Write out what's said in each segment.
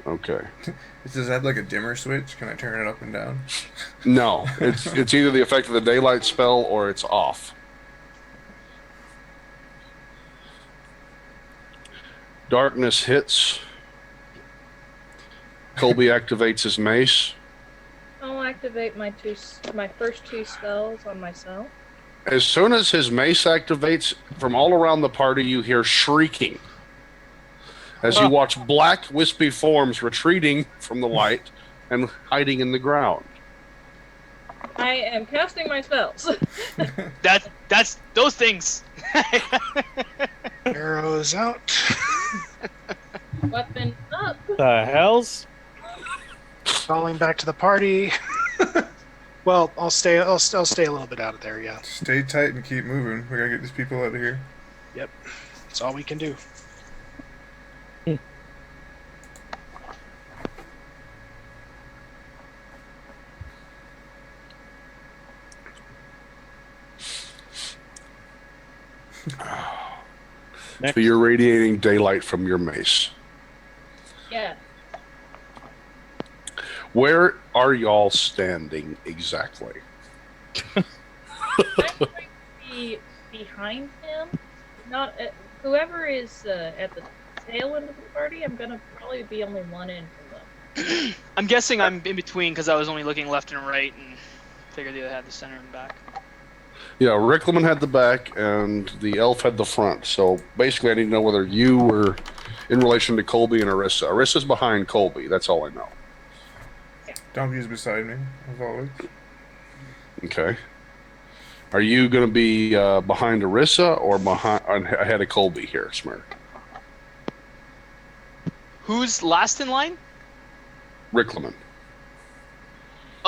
Okay. Does it have like a dimmer switch? Can I turn it up and down? No, it's either the effect of the daylight spell or it's off. Darkness hits. Colby activates his mace. I'll activate my first two spells on myself. As soon as his mace activates, from all around the party, you hear shrieking as you watch black, wispy forms retreating from the light and hiding in the ground. I am casting my spells. That's those things. Arrows out. Weapon up. The hells? Falling back to the party. Well, I'll stay a little bit out of there. Yeah. Stay tight and keep moving. We gotta get these people out of here. Yep. That's all we can do. So you're radiating daylight from your mace. Yeah. Where are y'all standing exactly? I'm going to be behind him. Not whoever is at the tail end of the party. I'm gonna probably be only one in from them. I'm guessing I'm in between because I was only looking left and right and figured they had the center and back. Yeah, Riclamin had the back and the elf had the front. So basically, I need to know whether you were in relation to Colby and Arissa. Arissa's behind Colby. That's all I know. Donkey's beside me, as always. Okay. Are you going to be behind Arissa or ahead of Colby here, Smurrrrh? Who's last in line? Riclamin.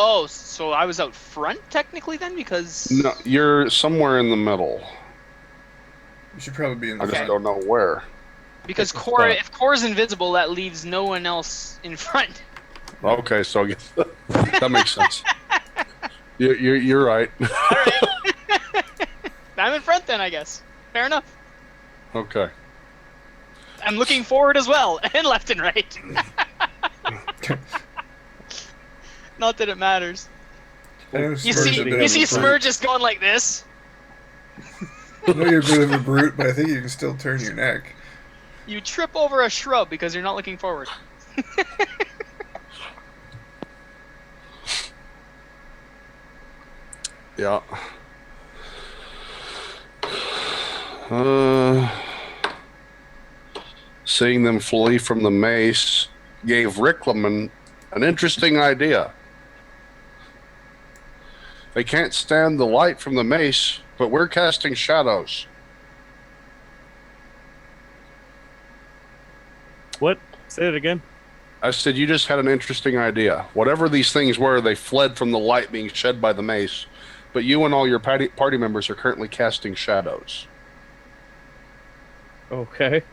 Oh, so I was out front technically then because No, you're somewhere in the middle. You should probably be in the I just front. don't know where. because if Core's invisible, that leaves no one else in front. Okay, so I guess that makes sense. You're right. All right. I'm in front then, I guess. Fair enough. Okay. I'm looking forward as well, and left and right. Not that it matters. You see Smurrrrh just going like this. I know you're a bit of a brute, but I think you can still turn your neck. You trip over a shrub because you're not looking forward. Yeah. Seeing them flee from the mace gave Riclamin an interesting idea. They can't stand the light from the mace, but we're casting shadows. What? Say it again. I said, you just had an interesting idea. Whatever these things were, they fled from the light being shed by the mace. But you and all your party members are currently casting shadows. Okay.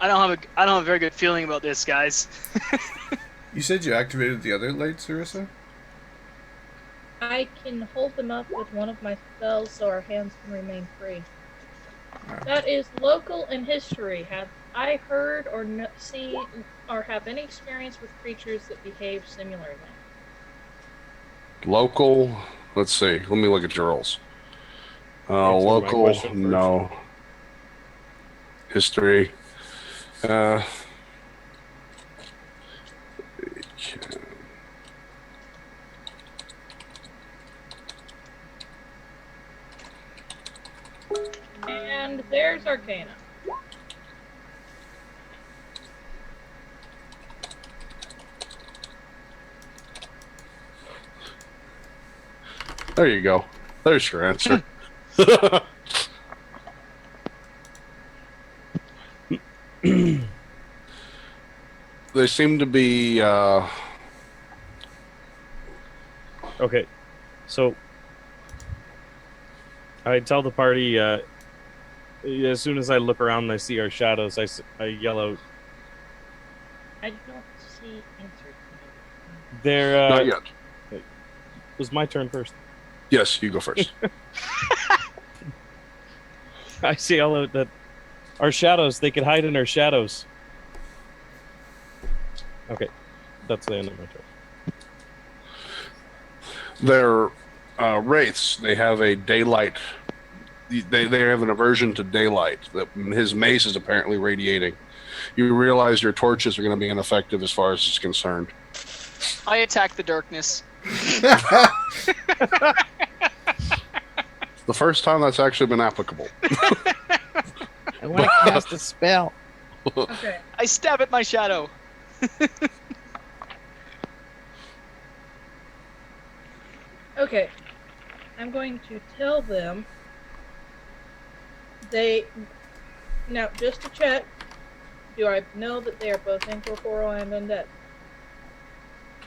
I don't have a very good feeling about this, guys. You said you activated the other lights, Arissa? I can hold them up with one of my spells so our hands can remain free. Oh. That is local in history. Have I heard or seen or have any experience with creatures that behave similarly? Local, let's see. Let me look at your rolls. Answer my Local, question first. no. History. And there's Arcana. There you go. There's your answer. They seem to be Okay. So I tell the party as soon as I look around and I see our shadows, I yell out, I don't see answer. There. Not yet. It was my turn first. Yes, you go first. I see all of that. Our shadows. They could hide in our shadows. Okay, that's the end of my turn. They're wraiths. They have a daylight. They have an aversion to daylight. His mace is apparently radiating. You realize your torches are going to be ineffective as far as it's concerned. I attack the darkness. The first time that's actually been applicable. I want to cast a spell. Okay. I stab at my shadow. Okay. I'm going to tell them now just to check, do I know that they are both incorporeal and undead?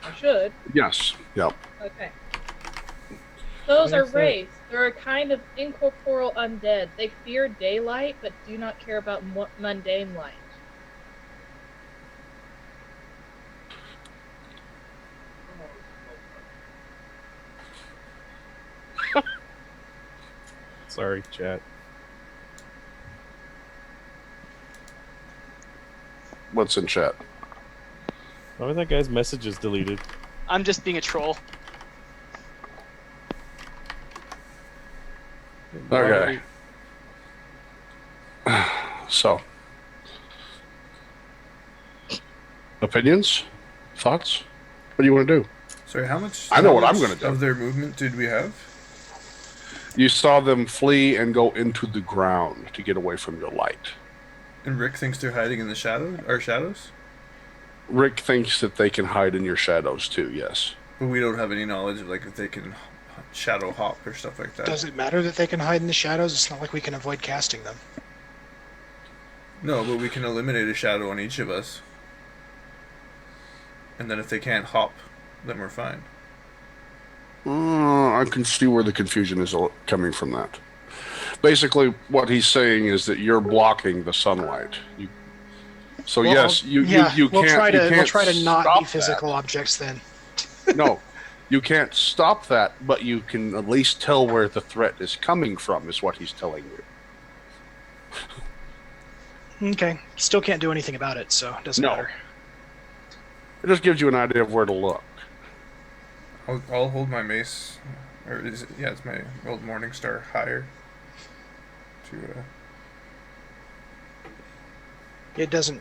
I should. Yes. Yep. Okay. Those are What's that? wraiths. They're a kind of incorporeal undead. They fear daylight, but do not care about mundane light. Sorry, chat. What's in chat? Why was that guy's messages deleted? I'm just being a troll. Okay. So, opinions, thoughts. What do you want to do? Sorry, how much? I know how what I'm much gonna do. Of their movement did we have? You saw them flee and go into the ground to get away from your light. And Rick thinks they're hiding in the shadow, our shadows, Rick thinks that they can hide in your shadows too. Yes. but we don't have any knowledge of like if they can shadow hop or stuff like that. Does it matter that they can hide in the shadows? It's not like we can avoid casting them. No, but we can eliminate a shadow on each of us. And then if they can't hop, then we're fine. I can see where the confusion is coming from that. Basically, what he's saying is that you're blocking the sunlight. So Well, yes, you can't. We'll try to not stop be physical objects then. that. No, you can't stop that, but you can at least tell where the threat is coming from. Is what he's telling you. Okay. Still can't do anything about it, so it doesn't No. matter. It just gives you an idea of where to look. I'll hold my mace, or is it, yeah, it's my old Morning Star higher. To It doesn't.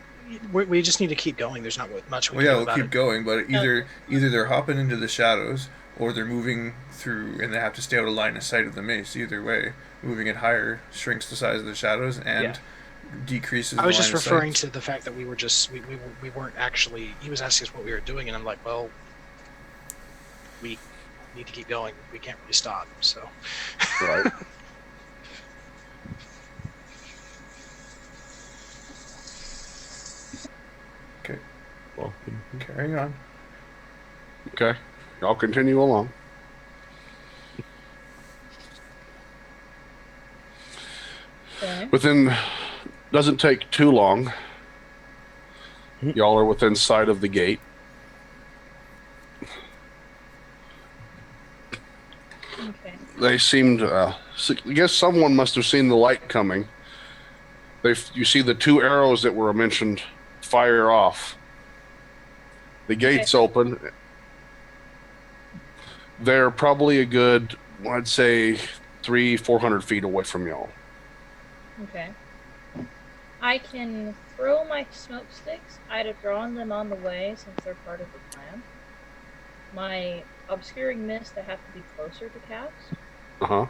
We just need to keep going. There's not much we well, can yeah, do we'll about keep it. going, but either they're hopping into the shadows, or they're moving through, and they have to stay out of line of sight of the mace. Either way, moving it higher shrinks the size of the shadows and decreases. I was the just line of referring sight. to the fact that we were just we weren't actually. He was asking us what we were doing, and I'm like, well, we need to keep going. We can't really stop. So. Right. Okay, Well, carrying on. Okay. I'll continue along. Okay. Doesn't take too long. Y'all are within sight of the gate. Okay. They seemed. I guess someone must have seen the light coming. You see the two arrows that were mentioned fire off. The gate's open. They're probably a good, I'd say, 300-400 feet away from y'all. Okay. I can throw my smoke sticks. I'd have drawn them on the way since they're part of the plan. My obscuring mist, I have to be closer to cast. Uh-huh.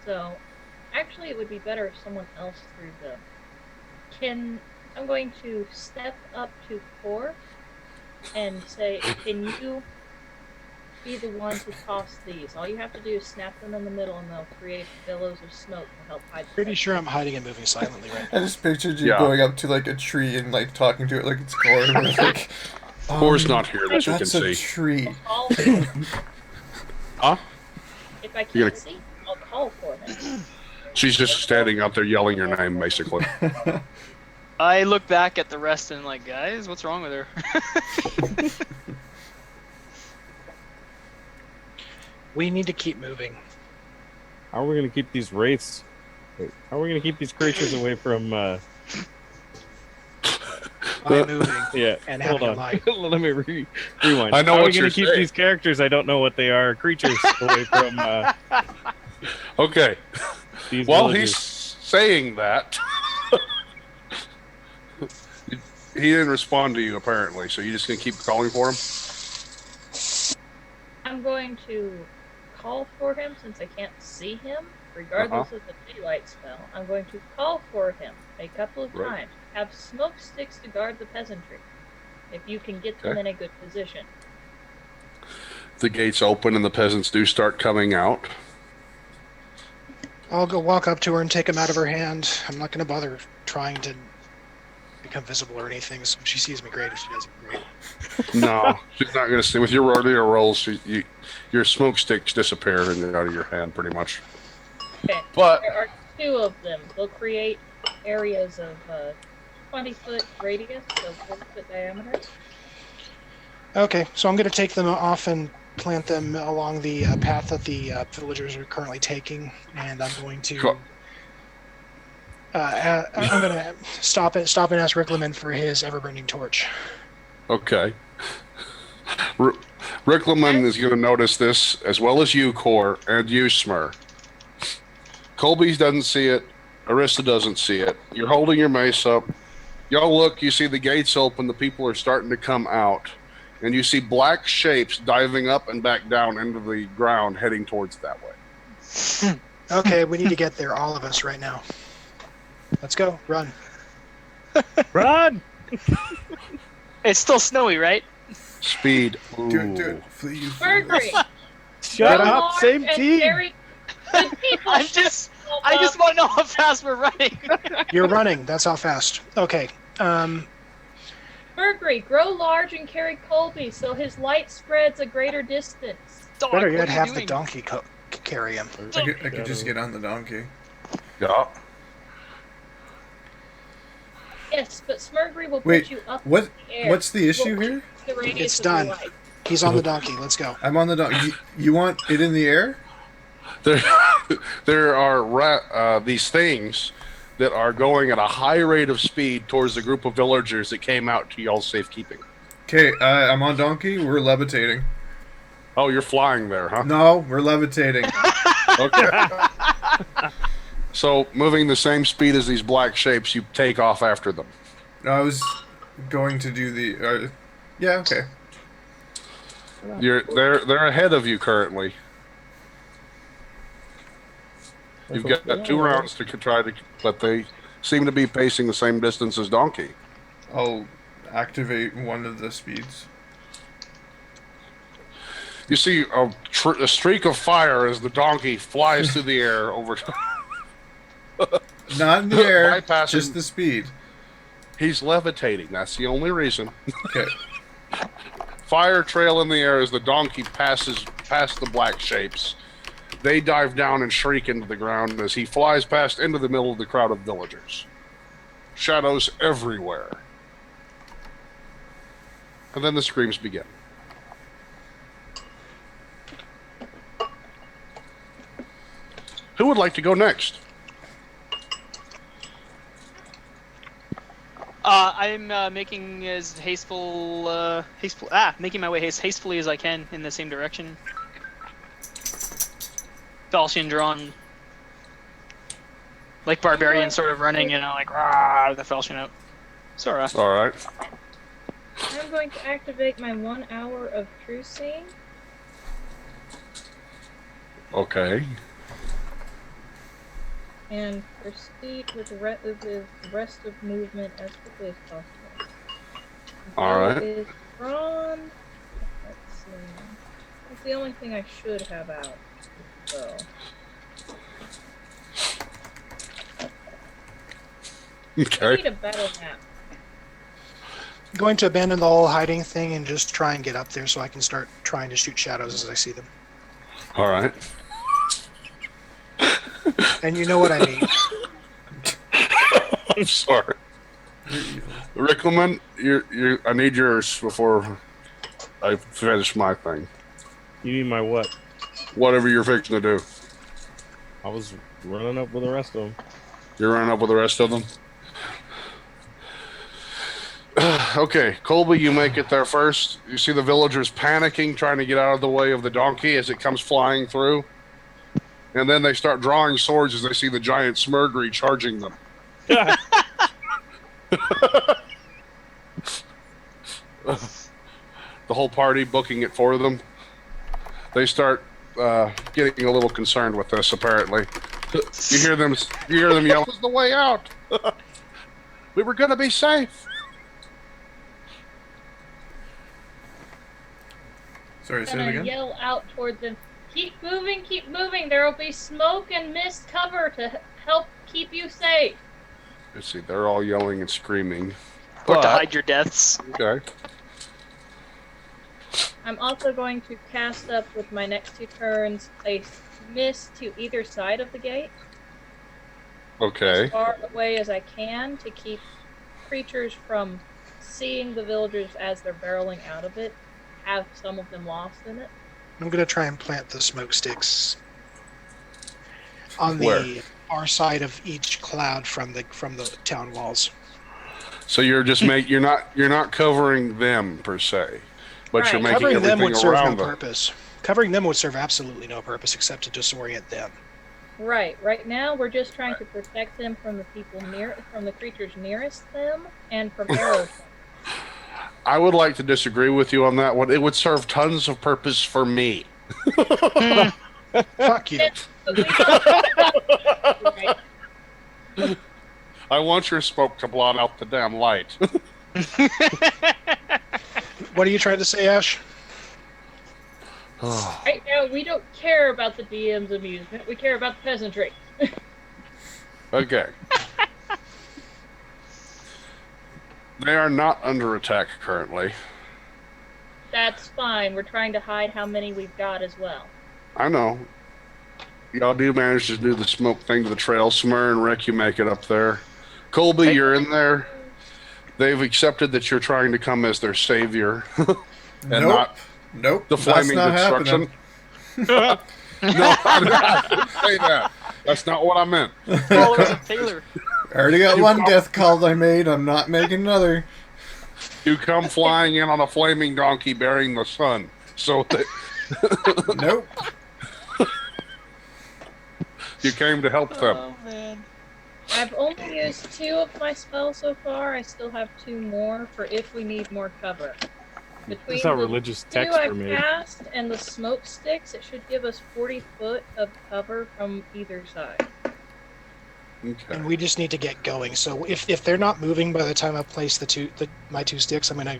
So, actually, it would be better if someone else threw them. I'm going to step up to 4 and say, can you be the one to toss these? All you have to do is snap them in the middle and they'll create billows of smoke to help hide the Pretty light. sure I'm hiding and moving silently right I now. just pictured you Yeah. going up to like a tree and like talking to it like it's Gore. And it's like, Core's not here that you can that's a see. tree. I'll call for him. Huh? If I You're can't see, I'll call for him. She's just standing out there yelling your name, basically. I look back at the rest and like, guys, what's wrong with her? We need to keep moving. How are we gonna keep these wraiths? How are we gonna keep these creatures away from? By moving Yeah. and Hold having on. a light. Let me rewind. I know How are what we gonna you're keep saying. these characters? I don't know what they are. Creatures away from Okay. these While villagers. he's saying that, he didn't respond to you apparently. So you're just gonna keep calling for him. I'm going to call for him since I can't see him, regardless of the daylight spell. I'm going to call for him a couple of Right. times. Have smoke sticks to guard the peasantry, if you can get them Okay. in a good position. The gates open and the peasants do start coming out. I'll go walk up to her and take him out of her hand. I'm not going to bother trying to become visible or anything. So if she sees me, great. If she doesn't, great. No, she's not gonna stay with your earlier rolls. Your smoke sticks disappear and they're out of your hand pretty much. Okay. But There are 2 of them. They'll create areas of 20-foot radius, so 40-foot diameter. Okay, so I'm going to take them off and plant them along the path that the villagers are currently taking, and I'm going to. Cool. I'm going to stop and ask Riclamin for his ever-burning torch. okay. Riclamin is going to notice this as well as you, Core, and you, Smurrrrh. Colby doesn't see it. Arista doesn't see it. You're holding your mace up. Y'all look, you see the gates open. The people are starting to come out. And you see black shapes diving up and back down into the ground, heading towards that way. Okay, we need to get there, all of us, right now. Let's go. Run. Run! It's still snowy, right? Speed. Ooh. Do it. Please. Burglary. Shut Grow up, large same and team. carry good people. I just want to know how fast we're running. You're running. That's how fast. Okay. Burglary. Grow large and carry Colby so his light spreads a greater distance. Dog, Better what yet, are you have the doing? donkey carry him. I could just get on the donkey. Yeah. Yes, but Smurrrrh will Wait, put you up what? in the air. What's the issue Well, here? the radius It's of your done. light. He's on the donkey. Let's go. I'm on the donkey. You want it in the air? There are these things that are going at a high rate of speed towards the group of villagers that came out to y'all's safekeeping. Okay, I'm on donkey. We're levitating. Oh, you're flying there, huh? No, we're levitating. Okay. So, moving the same speed as these black shapes, you take off after them. No, I was going to do the. Yeah, okay. They're ahead of you currently. You've got 2 rounds to try to, but they seem to be pacing the same distance as Donkey. I'll activate one of the speeds. You see a streak of fire as the donkey flies through the air over. Not in the air, Bypassing- just the speed. He's levitating. That's the only reason. Okay. Fire trail in the air as the donkey passes past the black shapes. They dive down and shriek into the ground as he flies past into the middle of the crowd of villagers. Shadows everywhere. And then the screams begin. Who would like to go next? I'm making making my way as hastefully as I can in the same direction. Falchion drawn, like Barbarian, sort of running, like rah, with the falchion out. Sora. All right. I'm going to activate my 1 hour of true seeing. Okay. And proceed with the rest of movement as quickly as possible. All right. Bow is drawn. Let's see. That's the only thing I should have out. So. I Okay. need a battle map. I'm going to abandon the whole hiding thing and just try and get up there so I can start trying to shoot shadows as I see them. All right. And you know what I mean. I'm sorry. You're evil. Riclamin, I need yours before I finish my thing. You need my what? Whatever you're fixing to do. I was running up with the rest of them. You're running up with the rest of them? Okay, Colby, you make it there first. You see the villagers panicking, trying to get out of the way of the donkey as it comes flying through. And then they start drawing swords as they see the giant Smurrrrh charging them. The whole party booking it for them. They start getting a little concerned with this, apparently. You hear them yell, "This is the way out! We were going to be safe!" Sorry, say it gonna again. yell out towards them. Keep moving, keep moving. There will be smoke and mist cover to help keep you safe. Let's see, they're all yelling and screaming. Or to But- hide your deaths. Okay. I'm also going to cast up with my next 2 turns a mist to either side of the gate, Okay. as far away as I can, to keep creatures from seeing the villagers as they're barreling out of it, have some of them lost in it. I'm gonna try and plant the smoke sticks on the Where? far side of each cloud from the town walls. So you're just you're not covering them per se, but you're Right. making Covering them everything would serve no around them. purpose. Covering them would serve absolutely no purpose except to disorient them. Right now we're just trying to protect them from the from the creatures nearest them, and from arrows. I would like to disagree with you on that one. It would serve tons of purpose for me. Fuck you. But we don't- Right. I want your smoke to blot out the damn light. What are you trying to say, Ash? Right now, we don't care about the DM's amusement. We care about the peasantry. Okay. They are not under attack currently. That's fine. We're trying to hide how many we've got as well. I know. Y'all do manage to do the smoke thing to the trail. Smurrrrh and Rick, you make it up there. Colby, you're in there. They've accepted that you're trying to come as their savior. And not Nope. the That's flaming not destruction. happening. No, I didn't say that. That's not what I meant. Followers of Taylor. I already got one death call I made. I'm not making another. You come flying in on a flaming donkey bearing the sun. So that Nope. you came to help them. Oh, man. I've only used 2 of my spells so far. I still have 2 more for if we need more cover. Between That's how the religious 2 texts are I've made. cast and the smoke sticks, it should give us 40 foot of cover from either side. Mm-hmm. Okay. And we just need to get going. So if they're not moving by the time I place my 2 sticks, I'm gonna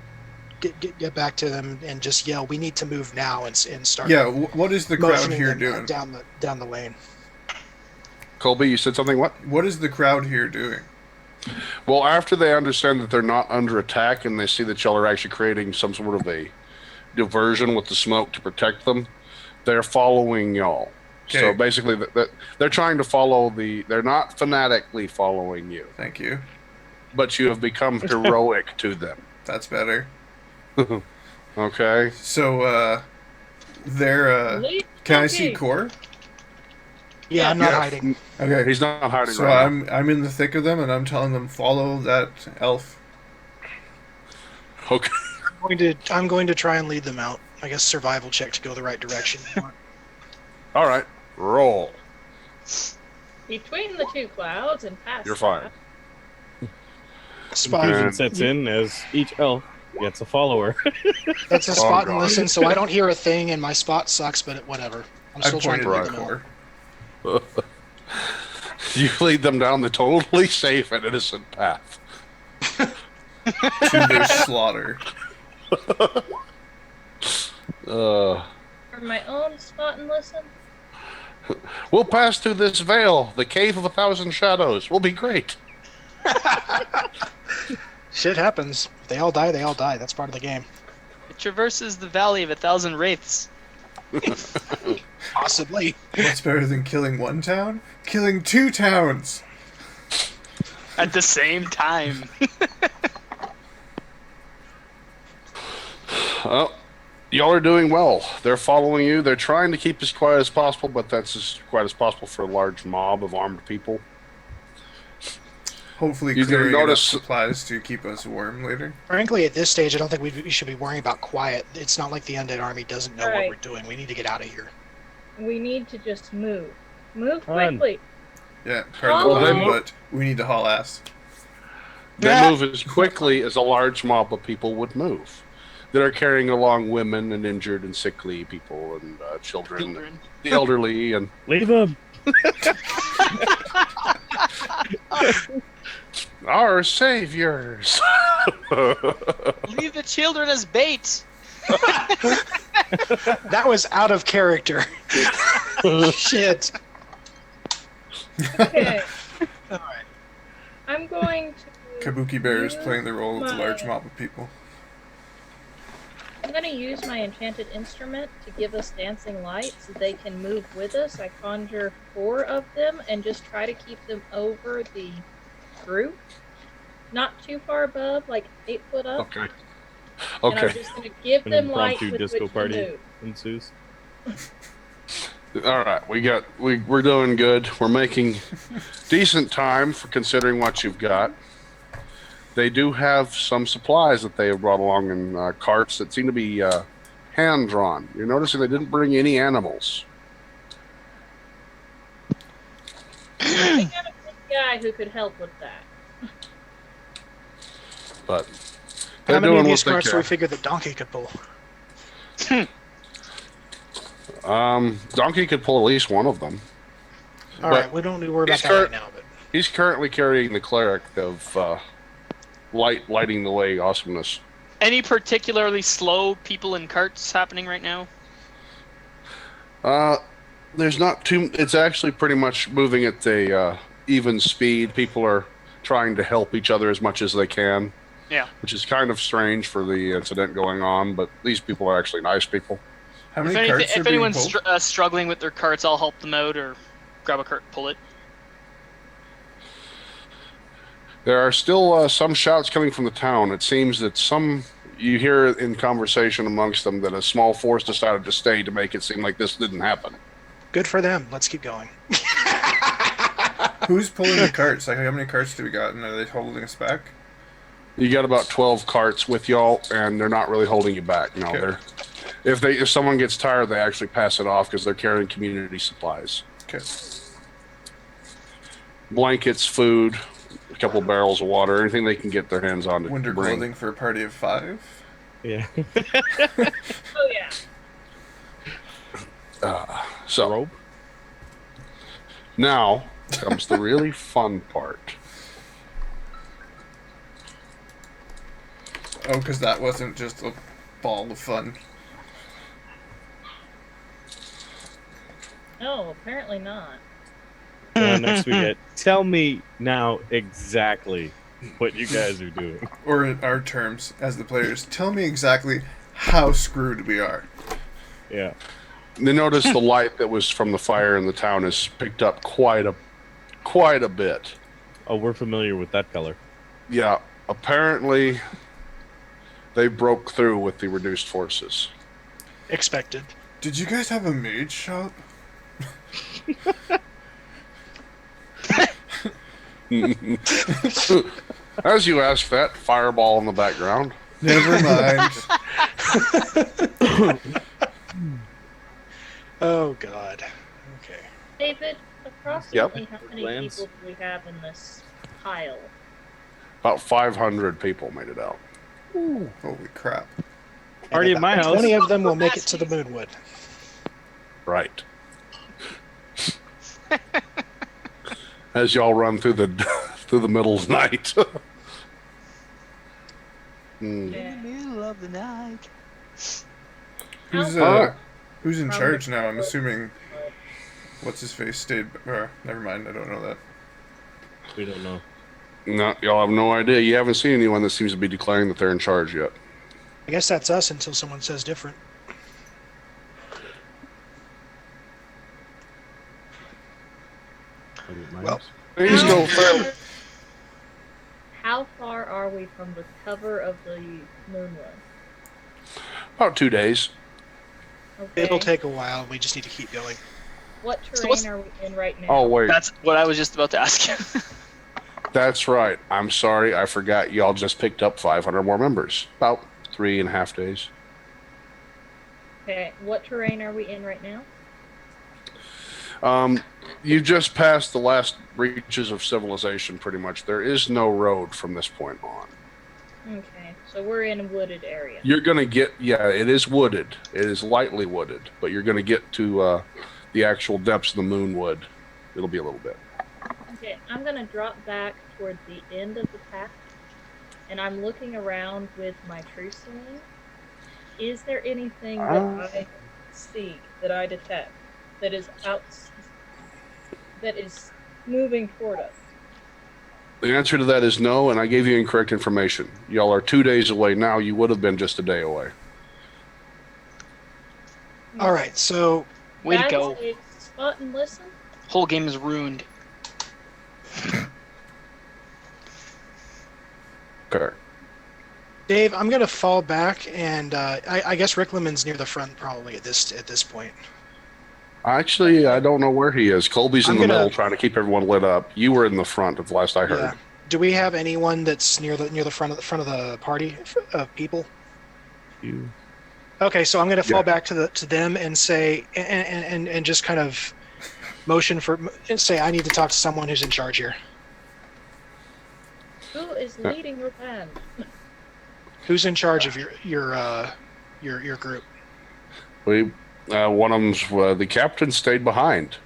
get back to them and just yell, "We need to move now!" and start. Yeah. What is the crowd motioning here them doing? down the lane. Colby, you said something, what? What is the crowd here doing? Well, after they understand that they're not under attack and they see that y'all are actually creating some sort of a diversion with the smoke to protect them, they're following y'all. So Okay. basically, they're trying to follow they're not fanatically following you, Thank you. but you have become heroic to them. That's better. Okay? So, they're, Leave can I see donkey. Core? Yeah, I'm not Yeah. hiding. Okay. He's not hiding So right now. I'm in the thick of them, and I'm telling them follow that elf. Okay. I'm going to try and lead them out. I guess survival check to go the right direction. All right. Roll. Between the 2 clouds and past You're fine. Spot. Okay. Confusion sets in as each elf gets a follower. It's a spot and God. listen, so I don't hear a thing, and my spot sucks, but whatever. I'm I still trying pointed to to lead them out. Core. You lead them down the totally safe and innocent path. To their slaughter. For my own spot and listen. We'll pass through this veil, the cave of 1,000 shadows. We'll be great. Shit happens. If they all die, they all die. That's part of the game. It traverses the valley of 1,000 wraiths. Possibly. What's better than killing one town? Killing 2 towns. At the same time. Well, y'all are doing well. They're following you. They're trying to keep as quiet as possible, but that's as quiet as possible for a large mob of armed people. Hopefully You clearing enough notice supplies to keep us warm later. Frankly, at this stage, I don't think we should be worrying about quiet. It's not like the undead army doesn't know what Right. we're doing. We need to get out of here. We need to just move. Move Fun. quickly. Yeah, part of the Well, plan, they- but we need to haul ass. they move as quickly as a large mob of people would move. That are carrying along women and injured and sickly people and children, and the elderly, and Leave him. our saviors. Leave the children as bait. That was out of character. Shit. Okay. All right. I'm going to. Kabuki Bear is use playing the role of the large my- mob of people. I'm going to use my enchanted instrument to give us dancing light so they can move with us. I conjure 4 of them and just try to keep them over the group. Not too far above, like 8 foot up. Okay. And I'm Okay. just going to give An them light impromptu with disco which to party move. ensues. All right. We're doing good. We're making decent time for considering what you've got. They do have some supplies that they have brought along in carts that seem to be hand drawn. You're noticing they didn't bring any animals. I got a good guy who could help with that. But How they're many of doing these what they carts do we can. figure that Donkey could pull? Donkey could pull at least one of them. All But right, we don't need to worry about he's that right now. But He's currently carrying the cleric of lighting the way awesomeness. Any particularly slow people in carts happening right now? There's not too. It's actually pretty much moving at a even speed. People are trying to help each other as much as they can. Yeah. Which is kind of strange for the incident going on, but these people are actually nice people. How If, many carts are if being anyone's pulled? struggling with their carts, I'll help them out or grab a cart and pull it. There are still some shouts coming from the town. It seems that you hear in conversation amongst them that a small force decided to stay to make it seem like this didn't happen. good for them. Let's keep going. Who's pulling the carts? Like, how many carts do we got, and are they holding us back? You got about 12 carts with y'all, and they're not really holding you back. No, Okay. if someone gets tired, they actually pass it off because they're carrying community supplies, Okay. blankets, food, a couple barrels of water, anything they can get their hands on to Winter bring. clothing for a party of 5. Yeah. Oh, yeah. So Rope. now comes the really fun part. Oh, because that wasn't just a ball of fun. No, apparently not. Next we get. Tell me now exactly what you guys are doing. Or in our terms, as the players, tell me exactly how screwed we are. Yeah. They notice the light that was from the fire in the town has picked up quite a bit. Oh, we're familiar with that color. Yeah, apparently they broke through with the reduced forces. Expected. Did you guys have a mage shop? As you ask that, fireball in the background. Never mind. Oh God. Okay. David, approximately how many Lance? people do we have in this pile? About 500 people made it out. Holy crap. Party And at my about house. 20 of them will make it to the Moonwood. Right. As y'all run through the middle of the night. Hmm. Yeah. Middle of the night. Who's in charge now? I'm assuming what's his face stayed. Never mind. I don't know that. We don't know. No, y'all have no idea. You haven't seen anyone that seems to be declaring that they're in charge yet. I guess that's us until someone says different. Party at my Well, house. Things go fairly. we from the cover of the Moonwood? About 2 days. Okay. It'll take a while. We just need to keep going. What So terrain what's- are we in right now? Oh, wait. That's what I was just about to ask you. That's right. I'm sorry. I forgot y'all just picked up 500 more members. About 3.5 days. Okay, what terrain are we in right now? You just passed the last reaches of civilization, pretty much. There is no road from this point on. Okay, so we're in a wooded area. You're going to get, yeah, it is wooded. It is lightly wooded, but you're going to get to the actual depths of the Moonwood. It'll be a little bit. Okay, I'm gonna drop back toward the end of the path, and I'm looking around with my true seeing. Is there anything that I see, that I detect, that is moving toward us? The answer to that is no, and I gave you incorrect information. Y'all are 2 days away now. You would have been just a day away. All right, so Way to Guys, go. Spot and listen. Whole game is ruined. Okay. Dave, I'm gonna fall back, and I guess Riclamin's near the front probably at this point. Actually, I don't know where he is. Colby's in I'm the gonna- middle trying to keep everyone lit up. You were in the front of the last I heard. Yeah. Do we have anyone that's near the front of the party of people? You. Okay, so I'm gonna fall Yeah. back to them and say and just kind of motion and say I need to talk to someone who's in charge here. Who is leading your band? Who's in charge of your group? One of them's the captain stayed behind.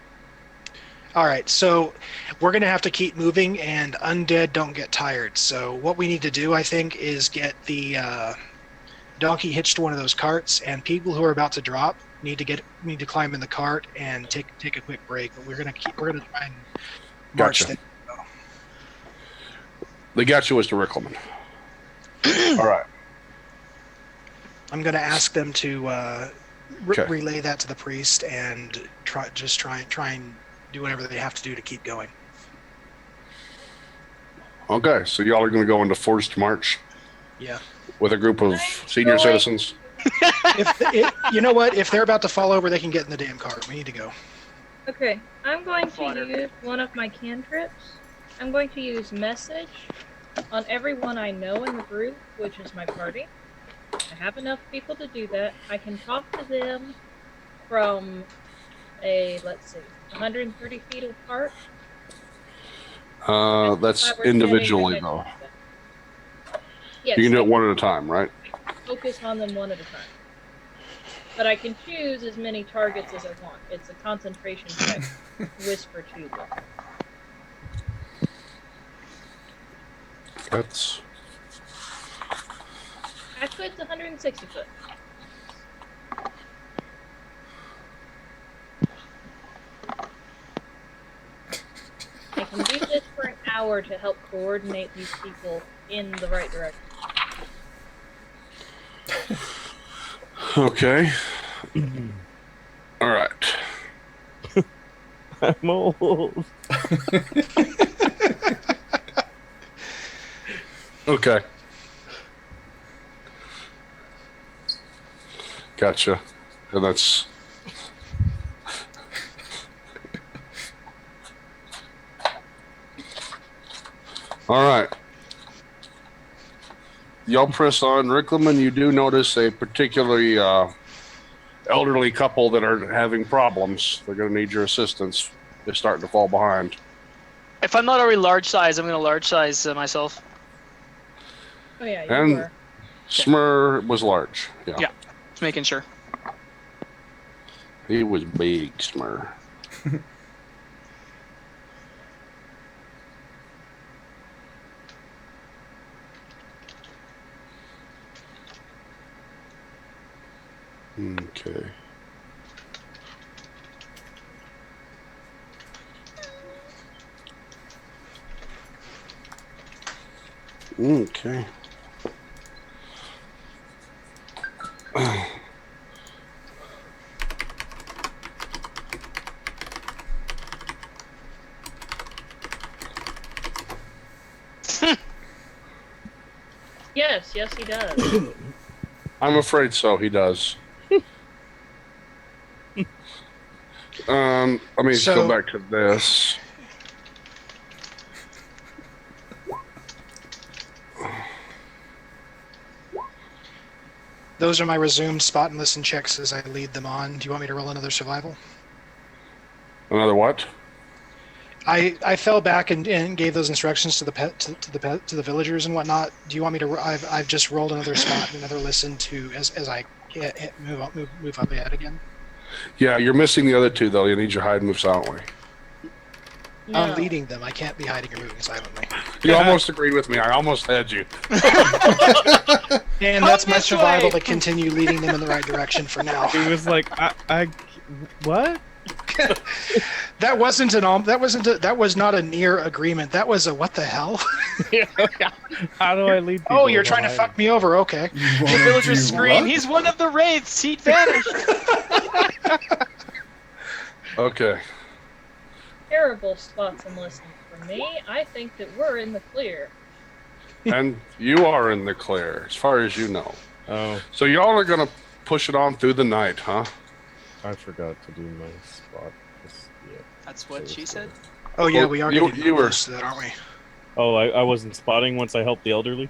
All right, so we're going to have to keep moving, and undead don't get tired. So what we need to do, I think, is get the donkey hitched to one of those carts, and people who are about to drop need to climb in the cart and take a quick break. But we're going to try and march Gotcha. them. They got you as the Riclamin. All right. I'm going to ask them to Okay. relay that to the priest and try and do whatever they have to do to keep going. Okay, so y'all are going to go into forced march Yeah. with a group of senior citizens. You know what? If they're about to fall over, they can get in the damn cart. We need to go. Okay, I'm going to Water. use one of my cantrips. I'm going to use message on everyone I know in the group, which is my party. I have enough people to do that. I can talk to them from let's see, 130 feet apart. That's If I were individually, standing though. right next to them. Yes, You can do I it one at a time, right? focus on them one at a time. But I can choose as many targets as I want. It's a concentration check. Whisper to them. That's Actually, it's 160 foot. I can do this for an hour to help coordinate these people in the right direction. okay. All right. I'm old. Okay. Gotcha. And that's all right. Y'all press on. Riclamin, you do notice a particularly elderly couple that are having problems. They're going to need your assistance. They're starting to fall behind. If I'm not already large size, I'm going to large size myself. Oh yeah, you And were. Smurrrrh was large. Yeah. Yeah. Just making sure. He was big, Smurrrrh. Okay. Okay. Yes, he does. I'm afraid so. He does. Let me just go back to this. Those are my resumed spot and listen checks as I lead them on. Do you want me to roll another survival? Another what? I fell back and gave those instructions to the villagers and whatnot. Do you want me to? I've just rolled another spot and another listen to as I move up ahead again. Yeah, you're missing the other two though. You need your hide and move silently. No. I'm leading them. I can't be hiding or moving silently. You almost agreed with me. I almost had you. And that's my survival to continue leading them in the right direction for now. He was like, what? That was not a near agreement. That was a what the hell? How do I lead people? Oh, you're trying to fuck me over. Okay. The villagers scream, what? he's one of the wraiths, he vanished! Okay. Terrible spots and listens for me. I think that we're in the clear. And you are in the clear, as far as you know. Oh, So y'all are gonna push it on through the night, huh? I forgot to do my spot. Yeah. That's what she said? Oh yeah, Well, we are you- getting you were- close to that, aren't we? Oh, I wasn't spotting once I helped the elderly?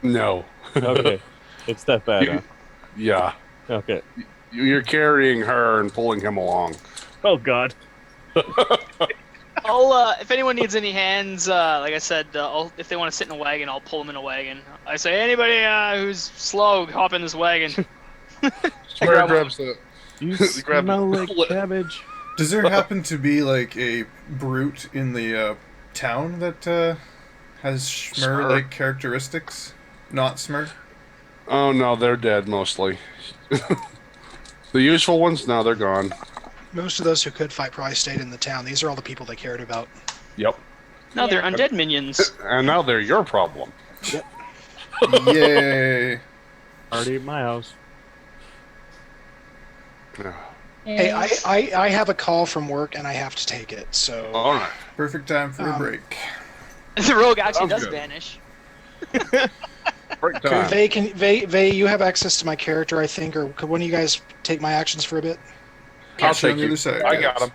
No. Okay. It's that bad, huh? Yeah. Okay. You're carrying her and pulling him along. Oh, God. I'll, if anyone needs any hands, like I said, if they want to sit in a wagon, I'll pull them in a wagon. I say, anybody who's slow, hop in this wagon. Smurrrrh grabs the. You Grab- smell like cabbage. Does there happen to be like a brute in the town that has Smurrrrh-like characteristics? Not Smurrrrh? Oh no, they're dead mostly. The useful ones, no, they're gone. Most of those who could fight probably stayed in the town. These are all the people they cared about. Yep. No, they're Yeah. undead minions. And now they're your problem. Yay! Party at my house. Hey, And I have a call from work and I have to take it. So All right. Perfect time for a break. The rogue actually Sounds does good. vanish. Break time. Vay, you have access to my character, I think, or could one of you guys take my actions for a bit? I'll Catch you take on the you. other side, I guys. got him.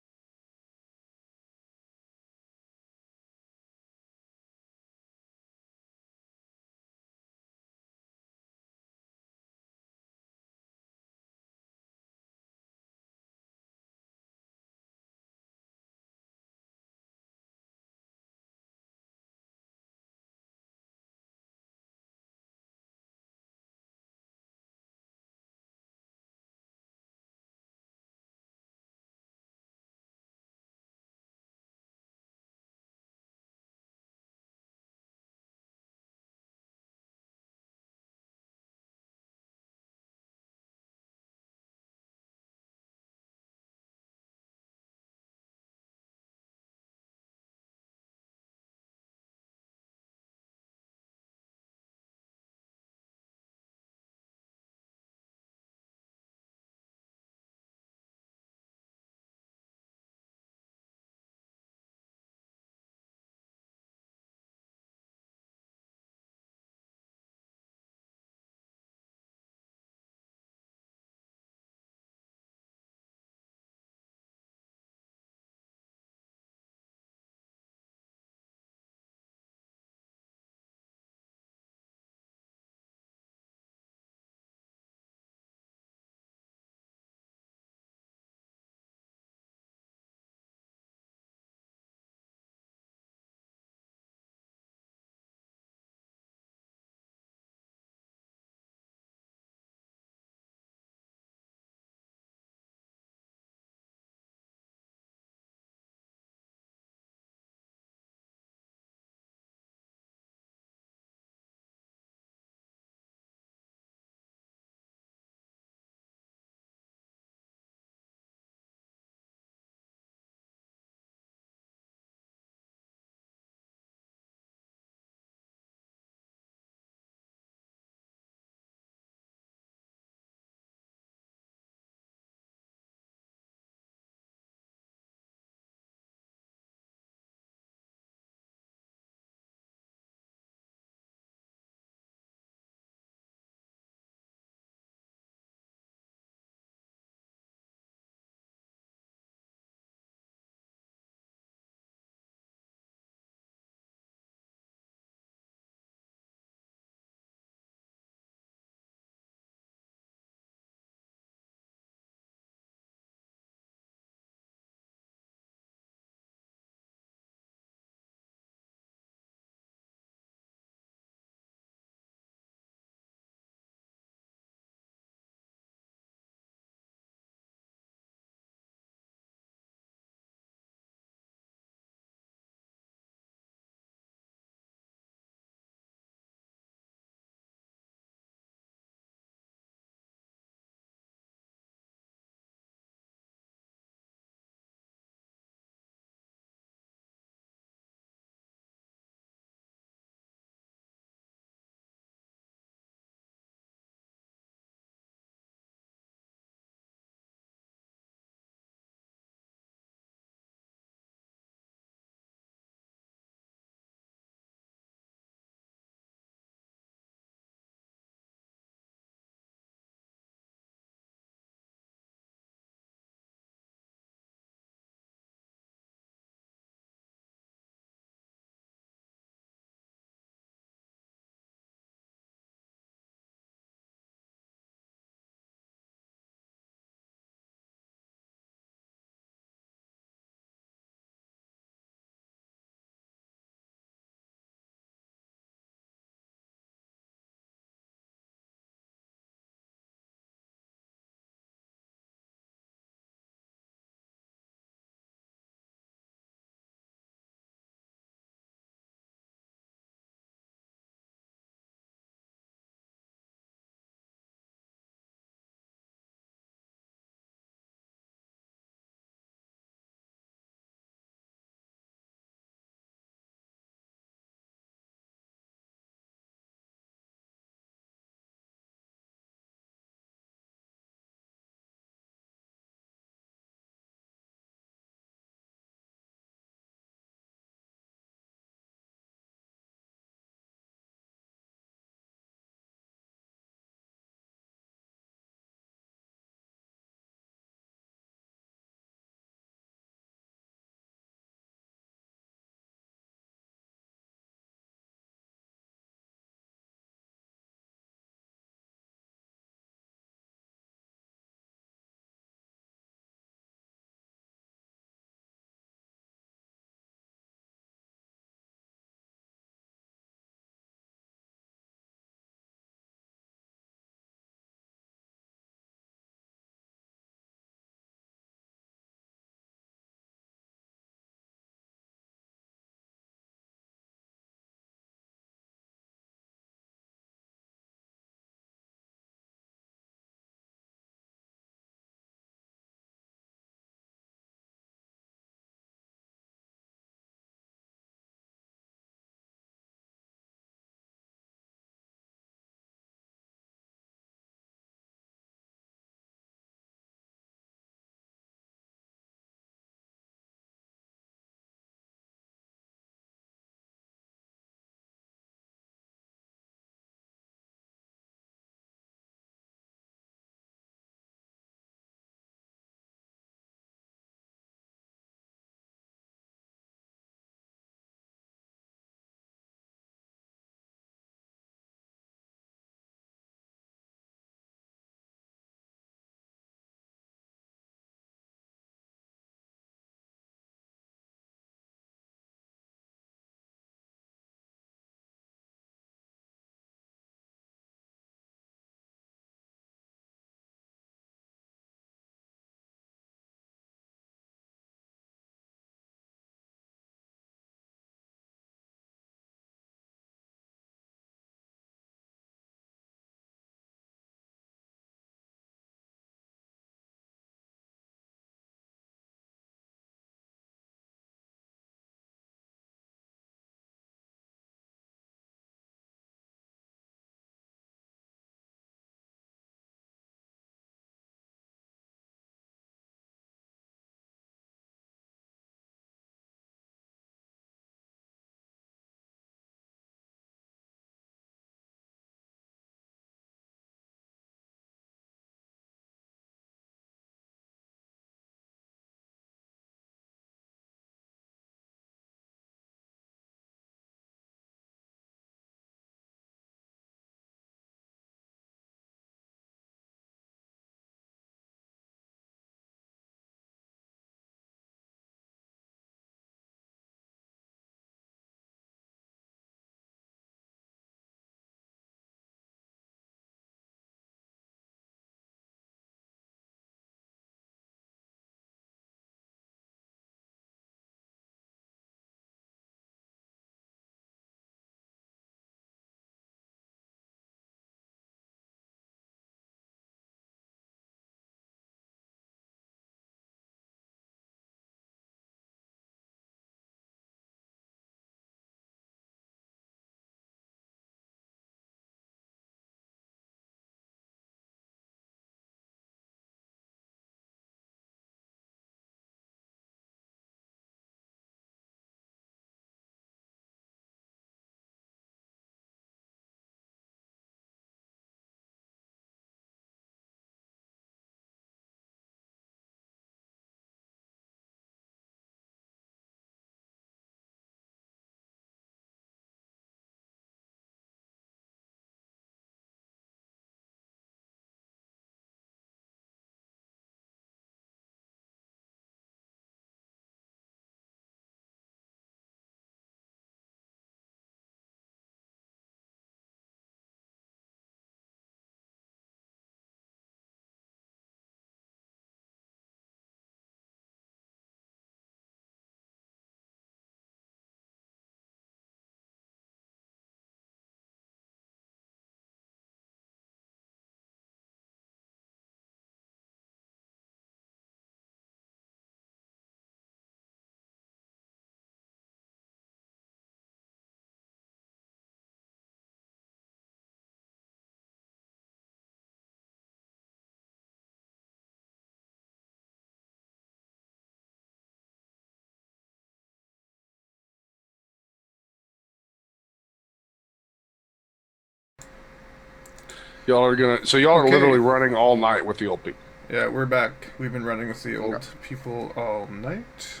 Y'all are gonna. So y'all are Okay. literally running all night with the old people. Yeah, we're back. We've been running with the old people all night.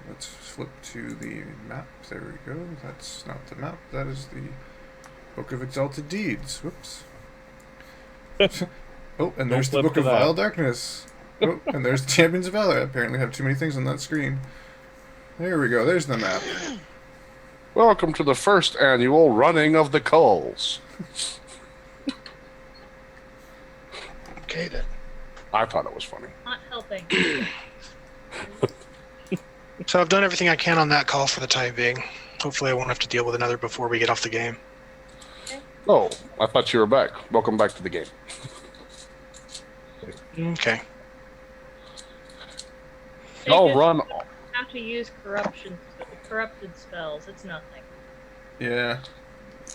Let's flip to the map. There we go. That's not the map. That is the Book of Exalted Deeds. Whoops. Oh, and there's the flip Book to of that. Vile Darkness. Oh, and there's Champions of Valor. I apparently have too many things on that screen. There we go. There's the map. Welcome to the first annual running of the culls. Okay then. I thought it was funny. Not helping. So I've done everything I can on that call for the time being. Hopefully I won't have to deal with another before we get off the game. Oh, I thought you were back. Welcome back to the game. Okay. Y'all just run. have to use corrupted spells. It's nothing. Yeah.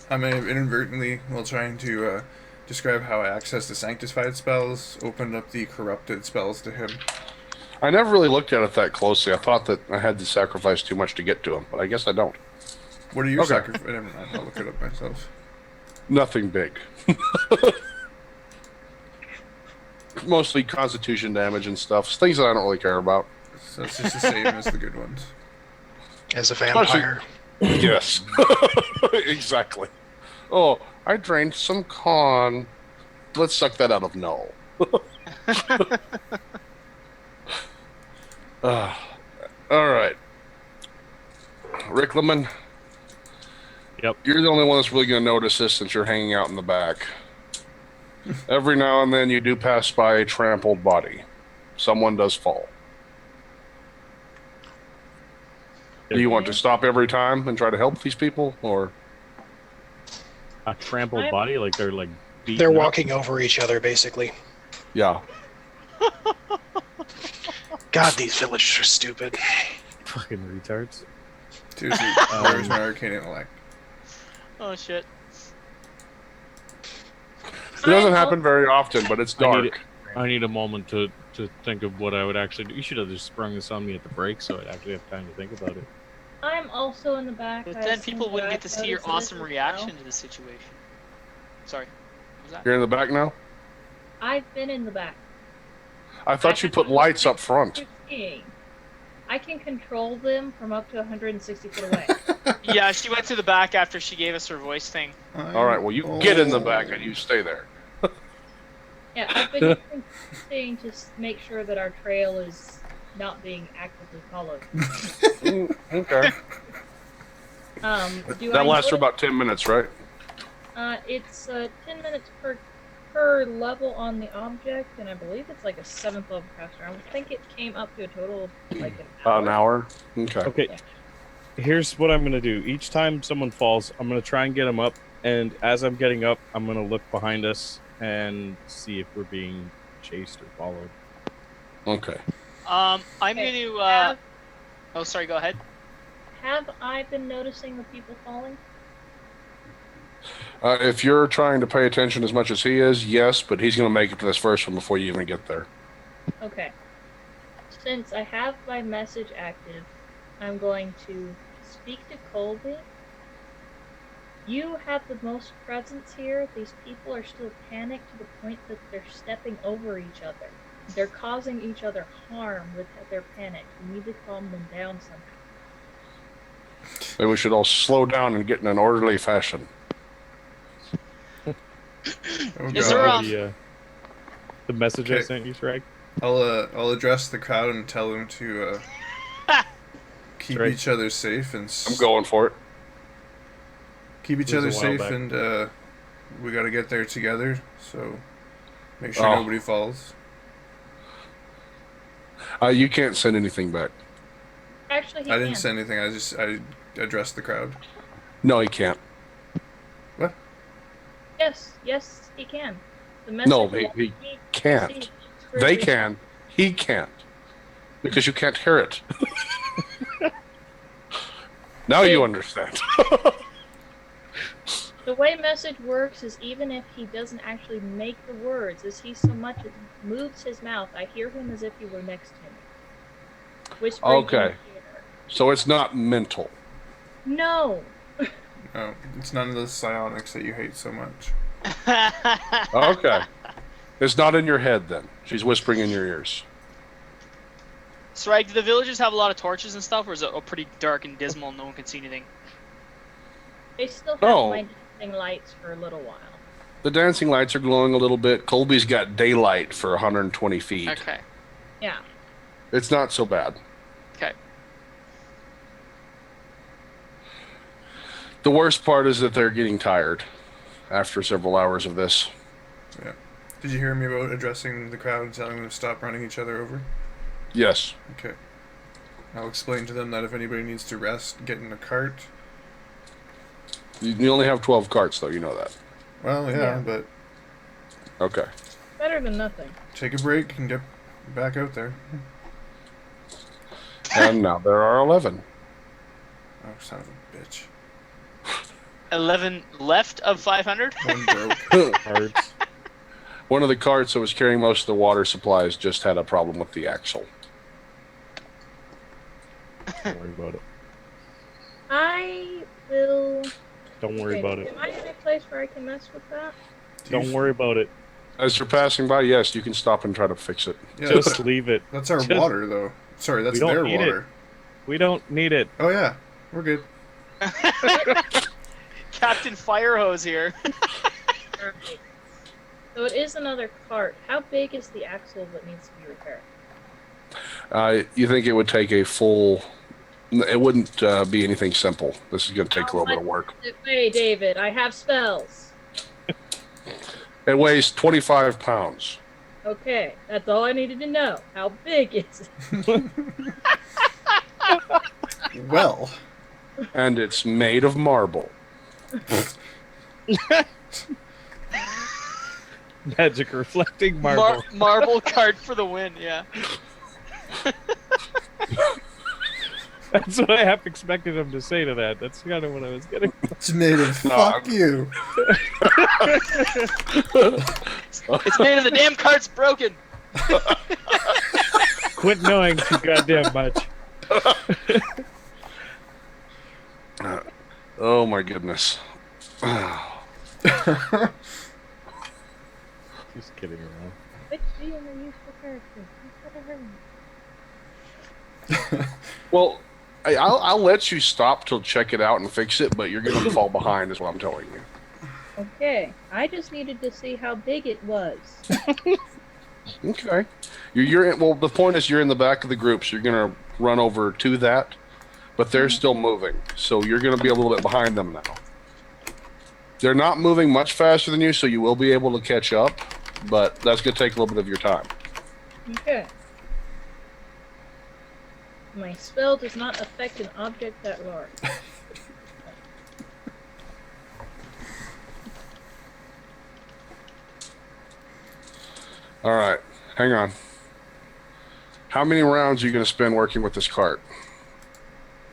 I may have inadvertently, while trying to describe how I access the sanctified spells, opened up the corrupted spells to him. I never really looked at it that closely. I thought that I had to sacrifice too much to get to them, but I guess I don't. What are your Okay. sacrifices? Never mind. I'll look it up myself. Nothing big. Mostly constitution damage and stuff. Things that I don't really care about. So it's just the same as the good ones. As a vampire. Yes. Exactly. Oh, I drained some con. Let's suck that out of null. All right. Riclamin. Yep. You're the only one that's really going to notice this since you're hanging out in the back. Every now and then you do pass by a trampled body. Someone does fall. Do you want to stop every time and try to help these people, or A trampled body, like they're like beaten They're up? walking over each other, basically. yeah? God, these villagers are stupid. Fucking retards. Seriously, where's my arcane intellect? Oh shit. It doesn't happen very often, but it's dark. I need a moment to think of what I would actually do. You should have just sprung this on me at the break, so I'd actually have time to think about it. I'm also in the back. But I then assume people wouldn't that get to I've see your noticed awesome this as reaction well. to the situation. Sorry. What was that? You're in the back now? I've been in the back. I thought you put lights up front. 15. I can control them from up to 160 foot away. Yeah, she went to the back after she gave us her voice thing. All right, well, you get in the back and you stay there. Yeah, I've been using thing to make sure that our trail is not being actively followed. Okay. Do That I lasts for know- about 10 minutes, right? It's 10 minutes per level on the object, and I believe it's like a 7th level caster. I think it came up to a total of like an hour. An hour? Okay. Okay. Yeah. Here's what I'm gonna do. Each time someone falls, I'm gonna try and get them up, and as I'm getting up, I'm gonna look behind us and see if we're being chased or followed. Okay. I'm Okay. gonna Oh, sorry, go ahead. Have I been noticing the people falling? If you're trying to pay attention as much as he is, yes, but he's going to make it to this first one before you even get there. Okay. Since I have my message active, I'm going to speak to Colby. You have the most presence here. These people are still panicked to the point that they're stepping over each other. They're causing each other harm with their panic. We need to calm them down somehow. Maybe we should all slow down and get in an orderly fashion. Oh, Is there, God. The message I Okay. sent you, Sragg? I'll address the crowd and tell them to keep Right. each other safe and I'm going for it. keep each It was other a while safe, back. and we got to get there together. So make sure Oh. nobody falls. You can't send anything back. Actually, he I didn't can. say anything. I addressed the crowd. No, he can't. What? Yes, he can. The message No, he can't. They can. He can't. Because you can't hear it. Now you understand. The way message works is even if he doesn't actually make the words, as he so much as moves his mouth, I hear him as if he were next to me. Whispering in Okay. his ear. So it's not mental. No. No, it's none of those psionics that you hate so much. Okay. It's not in your head then. She's whispering in your ears. Sragg, do the villagers have a lot of torches and stuff, or is it pretty dark and dismal and no one can see anything? They still have No. my dancing lights for a little while. The dancing lights are glowing a little bit. Colby's got daylight for 120 feet. Okay. Yeah. It's not so bad. Okay. The worst part is that they're getting tired after several hours of this. Yeah. Did you hear me about addressing the crowd and telling them to stop running each other over? Yes. Okay. I'll explain to them that if anybody needs to rest, get in a cart. You only have 12 carts, though. You know that. Well, yeah, but Okay. Better than nothing. take a break and get back out there. And now there are 11. Oh, son of a bitch. 11 left of 500? One broke. Cards. One of the carts that was carrying most of the water supplies just had a problem with the axle. Don't worry about it. I will. Don't worry about it. Am I in a place where I can mess with that? Don't worry about it. As you're passing by, yes, you can stop and try to fix it. Yeah, Just leave it. that's our just- water, though. Sorry, that's We don't their need water. We don't need it. Oh, yeah. We're good. Captain Firehose here. Right. So it is another cart. How big is the axle that needs to be repaired? You think it would take a full... It wouldn't be anything simple. This is going to take a little bit of work. Hey, David, I have spells. It weighs 25 pounds. Okay, that's all I needed to know. How big is it? Well, And it's made of marble. Magic reflecting marble. Marble card for the win, yeah. That's what I half expected him to say to that. That's kind of what I was getting. it's made of No, fuck you. It's made of the damn cart's broken. Quit knowing too goddamn much. Oh my goodness. Just kidding around. Which being a useful character? Well, I'll let you stop to check it out and fix it, but you're going to fall behind is what I'm telling you. Okay, I just needed to see how big it was. Okay. You're in, well, the point is you're in the back of the group, so you're going to run over to that, but they're still moving, so you're going to be a little bit behind them now. They're not moving much faster than you, so you will be able to catch up, but that's going to take a little bit of your time. Okay. My spell does not affect an object that large. All right, hang on. How many rounds are you going to spend working with this cart?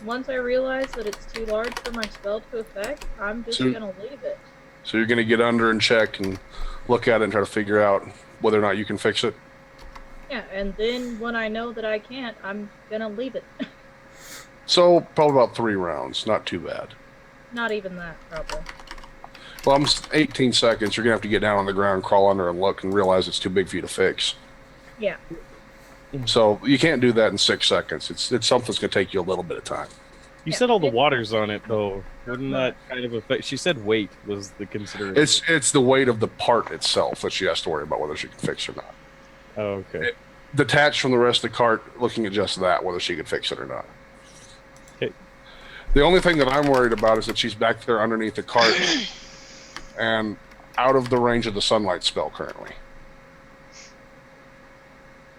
Once I realize that it's too large for my spell to affect, I'm just So- gonna leave it. So you're going to get under and check and look at it and try to figure out whether or not you can fix it? Yeah, and then when I know that I can't, I'm gonna leave it. So probably about 3 rounds, not too bad. Not even that, probably. Well, I'm 18 seconds. You're gonna have to get down on the ground, crawl under, and look, and realize it's too big for you to fix. Yeah. So you can't do that in 6 seconds. It's something's gonna take you a little bit of time. You Yeah, said all the it- water's on it, though. Wouldn't that kind of affect? She said weight was the consideration. It's the weight of the part itself that she has to worry about whether she can fix or not. Oh, okay. Detached from the rest of the cart, looking at just that, whether she could fix it or not. Okay. The only thing that I'm worried about is that she's back there underneath the cart and out of the range of the sunlight spell currently.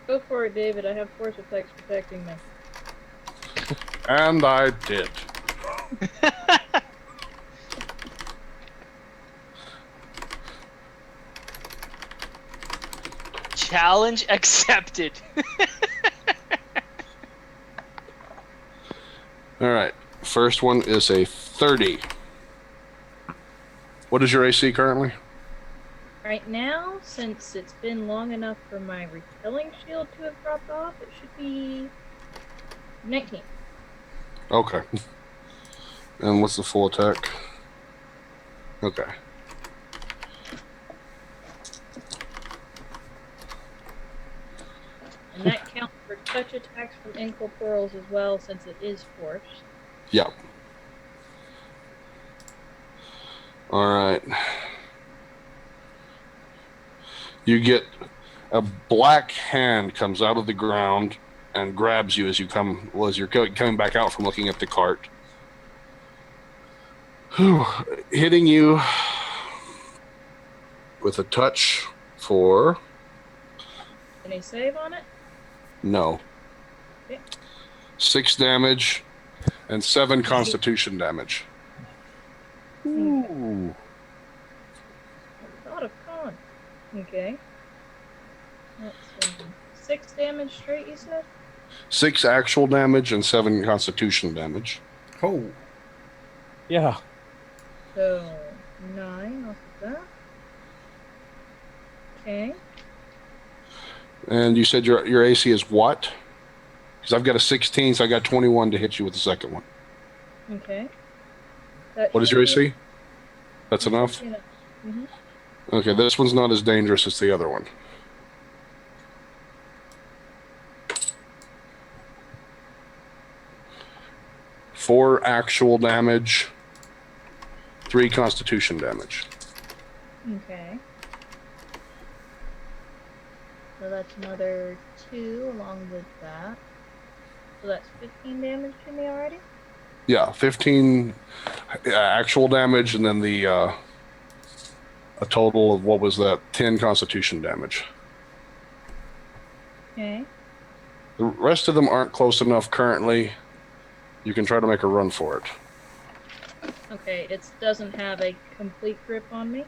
Go for it, David. I have force effects protecting me. And I did. Challenge accepted. All right. First one is a 30. What is your AC currently? Right now, since it's been long enough for my repelling shield to have dropped off, it should be 19. Okay. And what's the full attack? Okay. And that counts for touch attacks from incorporeals as well, since it is force. Yep. All right. You get a black hand comes out of the ground and grabs you as you're coming back out from looking at the cart. Hitting you with a touch for Any save on it? no. Okay. 6 damage and 7 constitution damage. Ooh. A lot of con. Okay. Let's see. 6 damage straight, you said? 6 actual damage and 7 constitution damage. Oh, Yeah. So 9 off of that. Okay. And you said your AC is what? Because I've got a 16, so I got 21 to hit you with the second one. Okay. What is your AC? That's enough? Mm-hmm. Okay, this one's not as dangerous as the other one. Four actual damage, 3 constitution damage. Okay. So that's another 2 along with that. So that's 15 damage to me already? Yeah, 15 actual damage, and then the a total of, what was that, 10 constitution damage. Okay. The rest of them aren't close enough currently. You can try to make a run for it. Okay, it doesn't have a complete grip on me?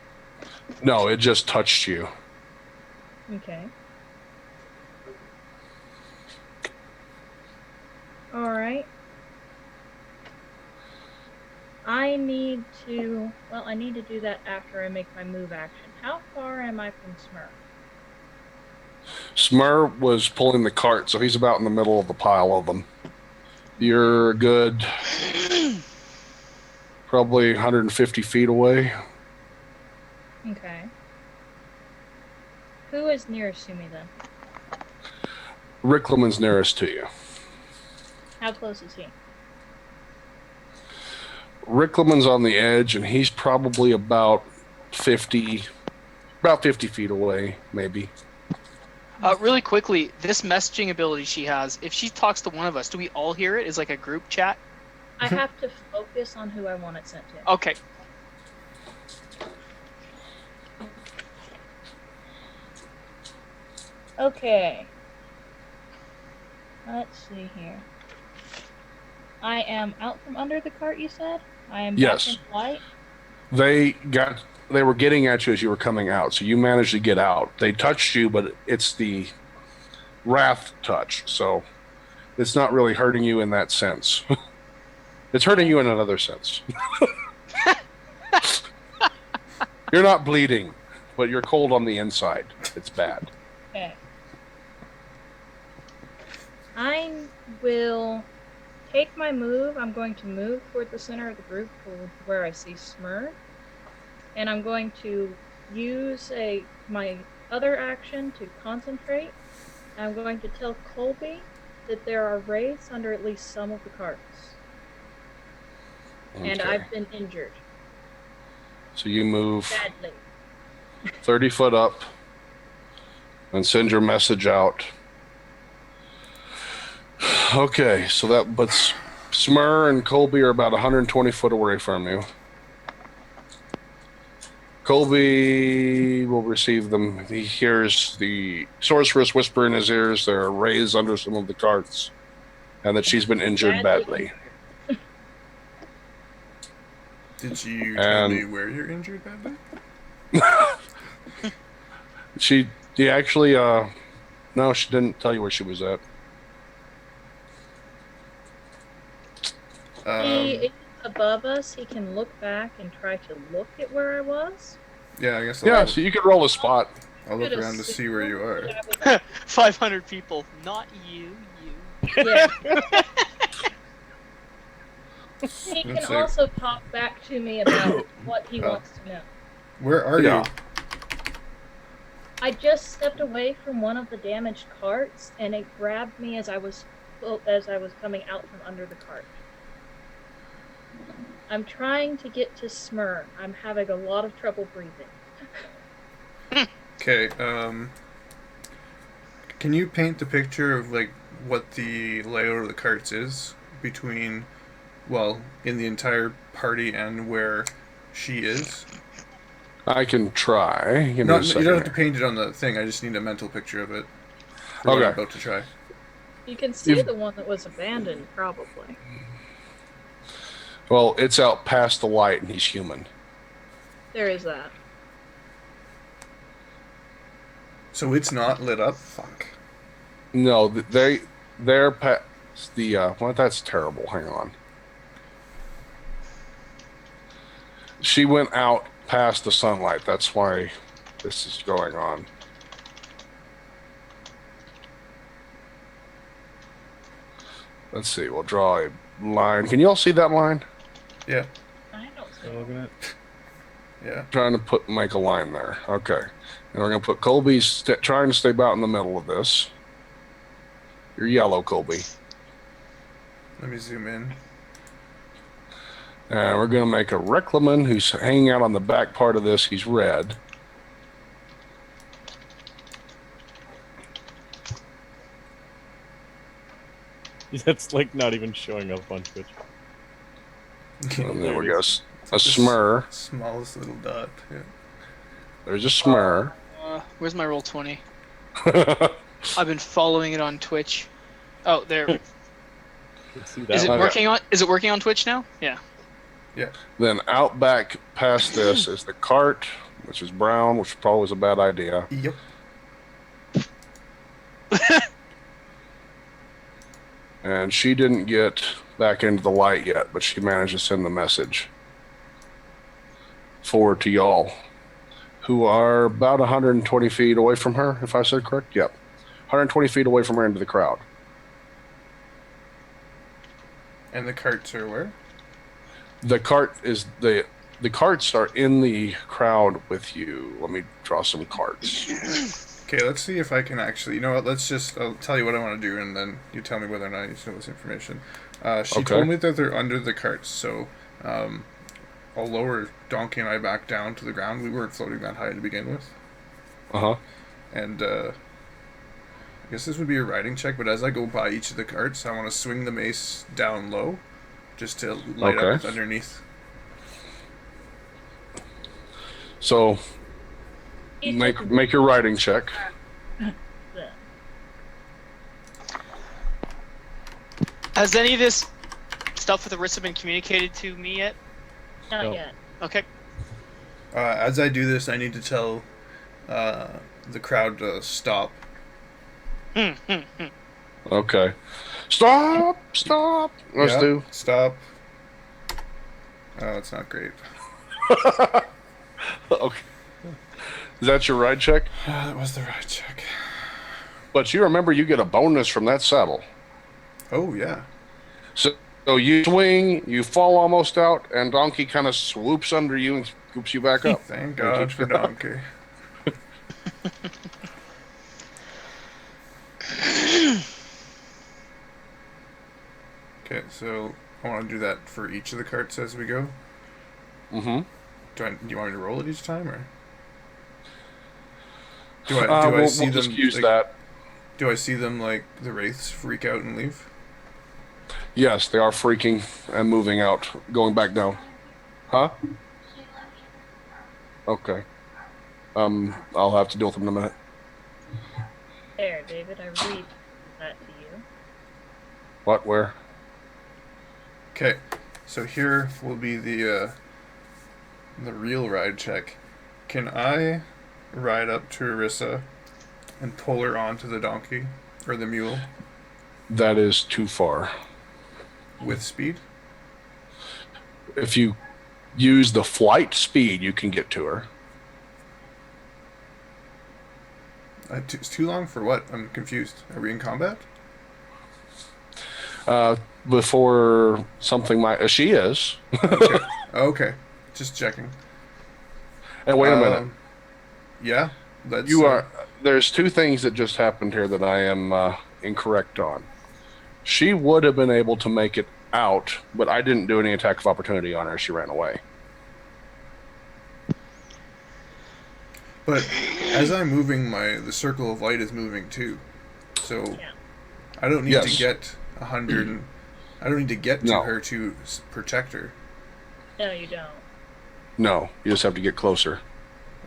No, it just touched you. Okay. Alright. I need to do that after I make my move action. How far am I from Smurrrrh? Smurrrrh was pulling the cart, so he's about in the middle of the pile of them. You're a good probably 150 feet away. Okay. Who is nearest to me then? Riclamin's nearest to you. How close is he? Riclamin's on the edge, and he's probably about 50 feet away, maybe. Really quickly, this messaging ability she has, if she talks to one of us, do we all hear it? Is like a group chat? I have to focus on who I want it sent to. Okay. Okay. Let's see here. I am out from under the cart, you said? I am Yes. back in flight? They were getting at you as you were coming out, so you managed to get out. They touched you, but it's the wrath touch, so it's not really hurting you in that sense. It's hurting you in another sense. You're not bleeding, but you're cold on the inside. It's bad. Okay. I will take my move. I'm going to move toward the center of the group where I see Smurrrrh. And I'm going to use my other action to concentrate. I'm going to tell Colby that there are wraiths under at least some of the carts. Okay. And I've been injured. So you move Badly. 30 foot up and send your message out. Okay, so that puts Smurrrrh and Colby are about 120 foot away from you. Colby will receive them. He hears the sorceress whisper in his ears there are wraiths under some of the carts, and that she's been injured badly. did you tell me where you're injured badly? She actually, no, she didn't tell you where she was at. He is above us. He can look back and try to look at where I was. Yeah, I guess Yeah, so you could roll a spot. I'll look around to see where you are. 500 people. Not you. Yeah. He can Let's see. also talk back to me about what he wants to know. Where are Yeah. I just stepped away from one of the damaged carts, and it grabbed me as I was coming out from under the cart. I'm trying to get to Smurrrrh. I'm having a lot of trouble breathing. Okay. Can you paint the picture of like what the layout of the carts is between, well, in the entire party and where she is? I can try. Give me No, a you second don't have to here. paint it on the thing. I just need a mental picture of it. For what I'm Okay. about to try. You can see You've- the one that was abandoned, probably. Well, it's out past the light, and he's human. There is that. So it's not lit up? Fuck. No, they're past the. Well, that's terrible. Hang on. She went out past the sunlight. That's why this is going on. Let's see. We'll draw a line. Can you all see that line? Yeah. I don't see Still it. looking at. Yeah. Trying to make a line there. Okay. And we're going to put Colby trying to stay about in the middle of this. You're yellow, Colby. Let me zoom in. And we're going to make a Riclamin who's hanging out on the back part of this. He's red. That's like not even showing up on Twitch. And there we go. A Just Smurrrrh. Smallest little dot. Yeah. There's a Smurrrrh. Where's my roll 20? I've been following it on Twitch. Oh, there. Let's see that Is it one. working on? Is it working on Twitch now? Yeah. Then out back past this is the cart, which is brown, which probably was a bad idea. Yep. And she didn't get back into the light yet, but she managed to send the message forward to y'all, who are about 120 feet away from her, if I said correct. Yep. 120 feet away from her into the crowd. And the carts are where? The cart is the carts are in the crowd with you. Let me draw some carts. Okay, let's see if I can actually. You know what? I'll tell you what I want to do, and then you tell me whether or not you know this information. She Okay. told me that they're under the carts, so I'll lower Donkey and I back down to the ground. We weren't floating that high to begin with, Uh-huh. and I guess this would be a riding check. But as I go by each of the carts, I want to swing the mace down low, just to light up Okay. what's underneath. So make your writing check. Has any of this stuff with Arissa been communicated to me yet? Not No. yet. Okay. As I do this, I need to tell the crowd to stop. Okay. Stop! Let's Yeah, do. stop. Oh, that's not great. Okay. Is that your ride check? That was the right check. But you remember you get a bonus from that saddle. Oh yeah. So you swing, you fall almost out, and Donkey kind of swoops under you and scoops you back up. Thank God for Donkey. Okay, so I want to do that for each of the carts as we go. Mm-hmm. Do you want me to roll it each time, or do I we'll see them? just use like, that. Do I see them like the wraiths freak out and leave? Yes, they are freaking and moving out, going back down. Huh? Okay. I'll have to deal with them in a minute. There, David, I read that to you. What? Where? Okay, so here will be the real ride check. Can I ride up to Arissa and pull her onto the donkey or the mule That is too far. with speed? If you use the flight speed, you can get to her. It's too long for what? I'm confused. Are we in combat? Before something might. She is. Okay, just checking. And wait a minute. Yeah, let's. You are. There's two things that just happened here that I am incorrect on. She would have been able to make it out, but I didn't do any attack of opportunity on her. She ran away. But as I'm moving, the circle of light is moving too. So Yeah. I don't need Yes. to get 100. I don't need to get to No. her to protect her. No, you don't. No, you just have to get closer.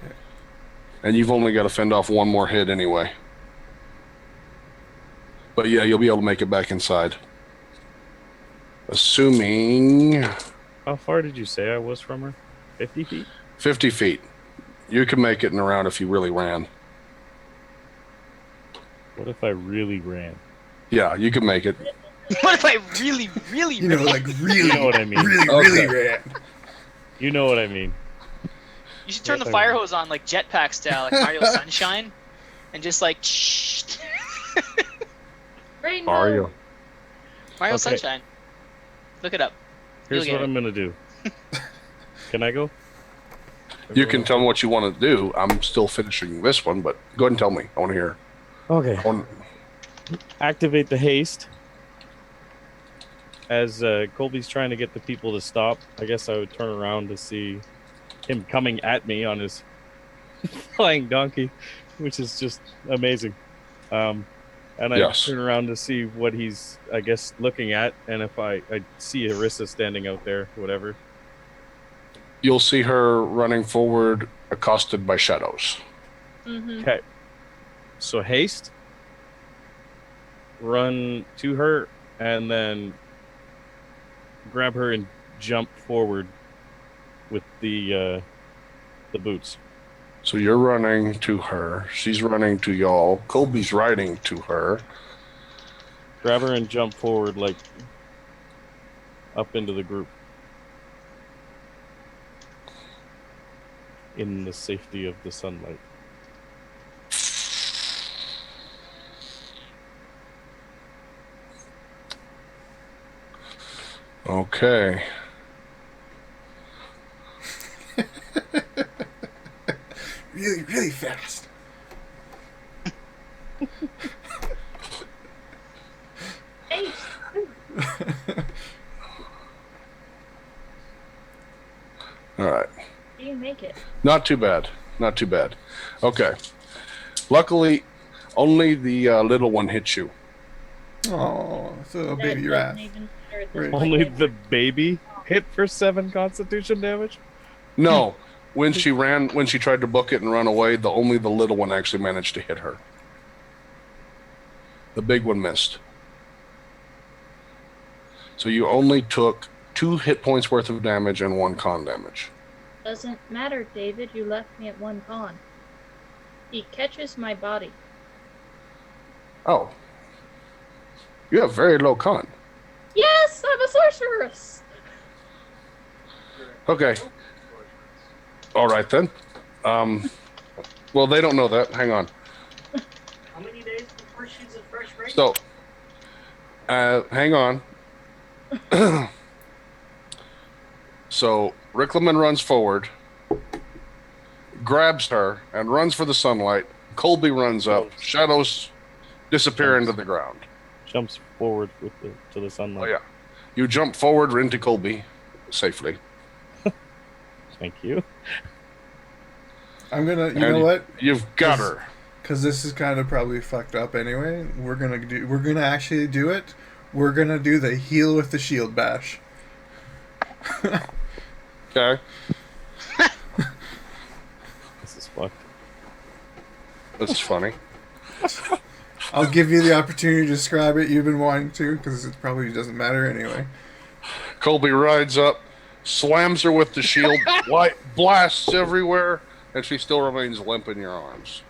Yeah. And you've only got to fend off one more hit anyway. But yeah, you'll be able to make it back inside. Assuming How far did you say I was from her? 50 feet? 50 feet. You can make it in a round if you really ran. What if I really ran? Yeah, you can make it. What if I really, really? You know, like really, You know what I mean. really Okay. ran. You know what I mean. You should turn What the if I fire really- hose on like jetpack style, like Mario Sunshine, and just like Rainbow. Mario. Mario Okay. Sunshine. Look it up. Here's You'll what get I'm gonna do. Can I go? You can tell me what you want to do. I'm still finishing this one, but go ahead and tell me. I want to hear. Okay. I want, Activate the haste. As Colby's trying to get the people to stop, I guess I would turn around to see him coming at me on his flying donkey, which is just amazing. And I Yes. turn around to see what he's, I guess, looking at, and if I see Arissa standing out there, whatever. you'll see her running forward, accosted by shadows. Mm-hmm. Okay. So haste, run to her, and then grab her and jump forward with the boots. So you're running to her. She's running to y'all. Colby's riding to her. Grab her and jump forward, like up into the group. In the safety of the sunlight. Okay. Really, really fast. Hey, All right. you make it. Not too bad. Not too bad. Okay. Luckily, only the little one hit you. Oh, so That baby doesn't rat. even matter at this Right. point. Only the baby hit for 7 constitution damage? No. When she tried to book it and run away, only the little one actually managed to hit her. The big one missed. So you only took 2 hit points worth of damage and 1 con damage. Doesn't matter, David. You left me at 1 con. He catches my body. Oh. You have very low con. Yes, I'm a sorceress. Okay. All right then. Well, they don't know that. Hang on. How many days before she's a fresh race? So, hang on. So, Riclamin runs forward, grabs her, and runs for the sunlight. Colby runs up. Shadows disappear into the ground. Jumps forward to the sunlight. Oh, yeah. You jump forward into Colby safely. Thank you. I'm gonna. You And know what? You've got her. Because this is kind of probably fucked up anyway. We're gonna actually do it. We're gonna do the heal with the shield bash. Okay. This is fucked. That's funny. I'll give you the opportunity to describe it. You've been wanting to, because it probably doesn't matter anyway. Colby rides up, slams her with the shield, light blasts everywhere, and she still remains limp in your arms.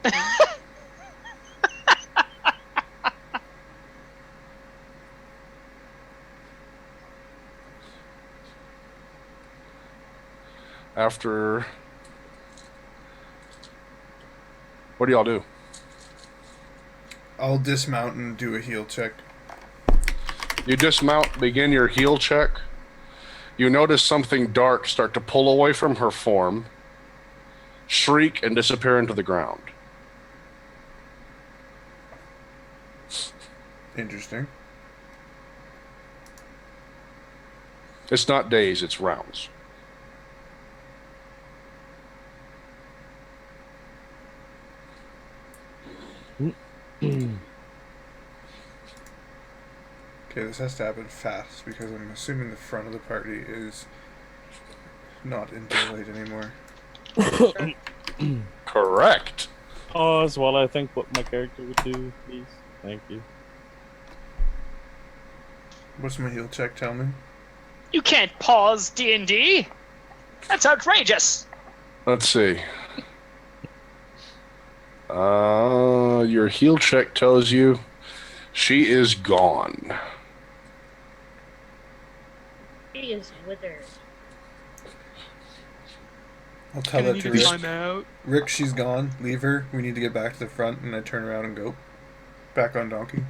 After... What do y'all do? I'll dismount and do a heal check. You dismount, begin your heal check. You notice something dark start to pull away from her form, shriek, and disappear into the ground. Interesting. It's not days, it's rounds. Okay, this has to happen fast because I'm assuming the front of the party is not in daylight anymore. Correct. Pause while I think what my character would do, please. Thank you. What's my heal check? Tell me. You can't pause D&D. That's outrageous. Let's see. Your heal check tells you she is gone. He is withered. I'll tell that to Rick. time out. Rick, she's gone. Leave her. We need to get back to the front. And I turn around and go back on Donkey.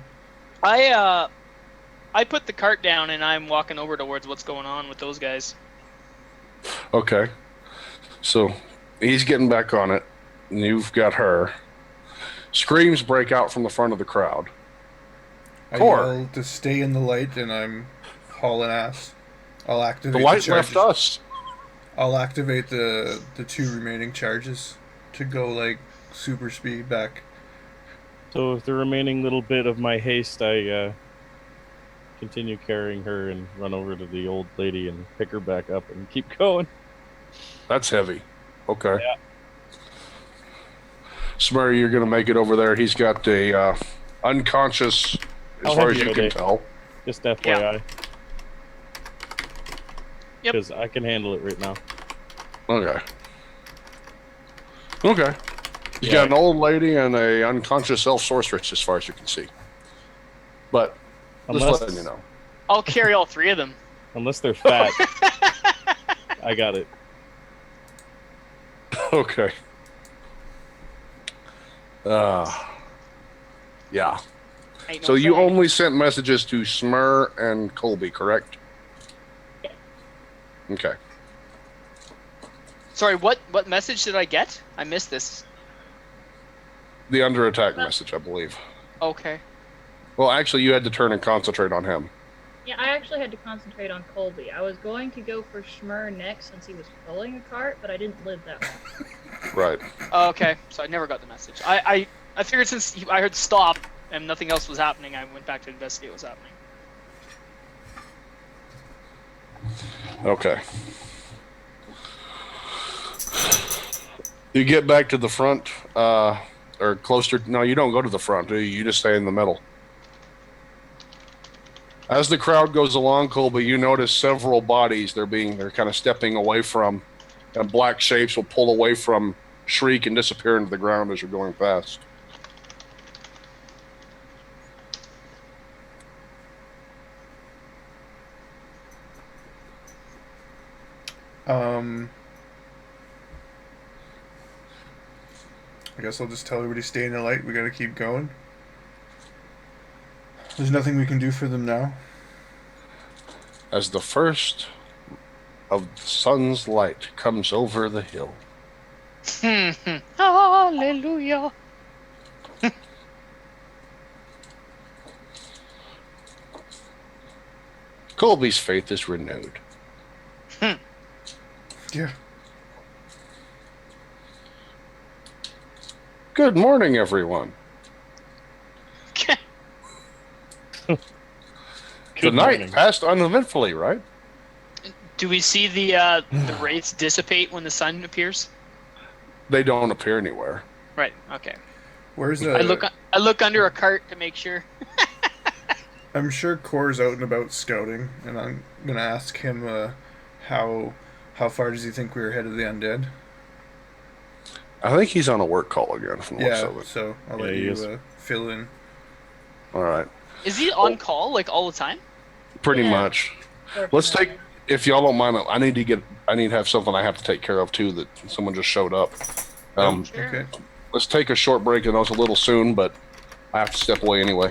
I put the cart down and I'm walking over towards what's going on with those guys. Okay. So he's getting back on it. And you've got her. Screams break out from the front of the crowd. I Core. yell to stay in the light, and I'm hauling ass. I'll activate The light charges. left us. I'll activate the 2 remaining charges to go like super speed back. So with the remaining little bit of my haste, I continue carrying her and run over to the old lady and pick her back up and keep going. That's heavy. Okay. Yeah. Smurrrrh, you're going to make it over there. He's got a unconscious, as How far as heavy you are can they? tell. Just FYI. Yep. Because I can handle it right now. Okay. Okay. He's Yeah. got an old lady and a unconscious elf sorceress, as far as you can see. But just Unless, letting you know. I'll carry all 3 of them. unless they're fat, I got it. Okay. Yeah. Ain't no So you saying. only sent messages to Smurrrrh and Colby, correct? Yeah. Okay. Sorry, what message did I get? I missed this. The under attack message, I believe. Okay. Well, actually, you had to turn and concentrate on him. Yeah, I actually had to concentrate on Colby. I was going to go for Smurrrrh next since he was pulling a cart, but I didn't live that long. Right. Okay, so I never got the message. I figured since I heard stop and nothing else was happening, I went back to investigate what was happening. Okay. You get back to the front, or closer. No, you don't go to the front, do you? You just stay in the middle. As the crowd goes along, Colby, you notice several bodies they're kind of stepping away from, and black shapes will pull away from Shriek and disappear into the ground as you're going past. I guess I'll just tell everybody stay in the light. We gotta keep going. There's nothing we can do for them now. As the first of the sun's light comes over the hill, Hallelujah. Colby's faith is renewed. Yeah. Good morning, everyone. The Good night morning. passed uneventfully, right? Do we see the wraiths dissipate when the sun appears? They don't appear anywhere. Right. Okay. Where's I look under a cart to make sure. I'm sure Core's out and about scouting, and I'm gonna ask him how far does he think we were ahead of the undead? I think he's on a work call again from the looks Yeah, of it. so I'll Yeah, let he you is. fill in. All right. Is he on call like all the time? Pretty Yeah. much. Let's take, if y'all don't mind, I need to have something I have to take care of too, that someone just showed up. Sure. Okay. Let's take a short break. I know it's a little soon, but I have to step away anyway.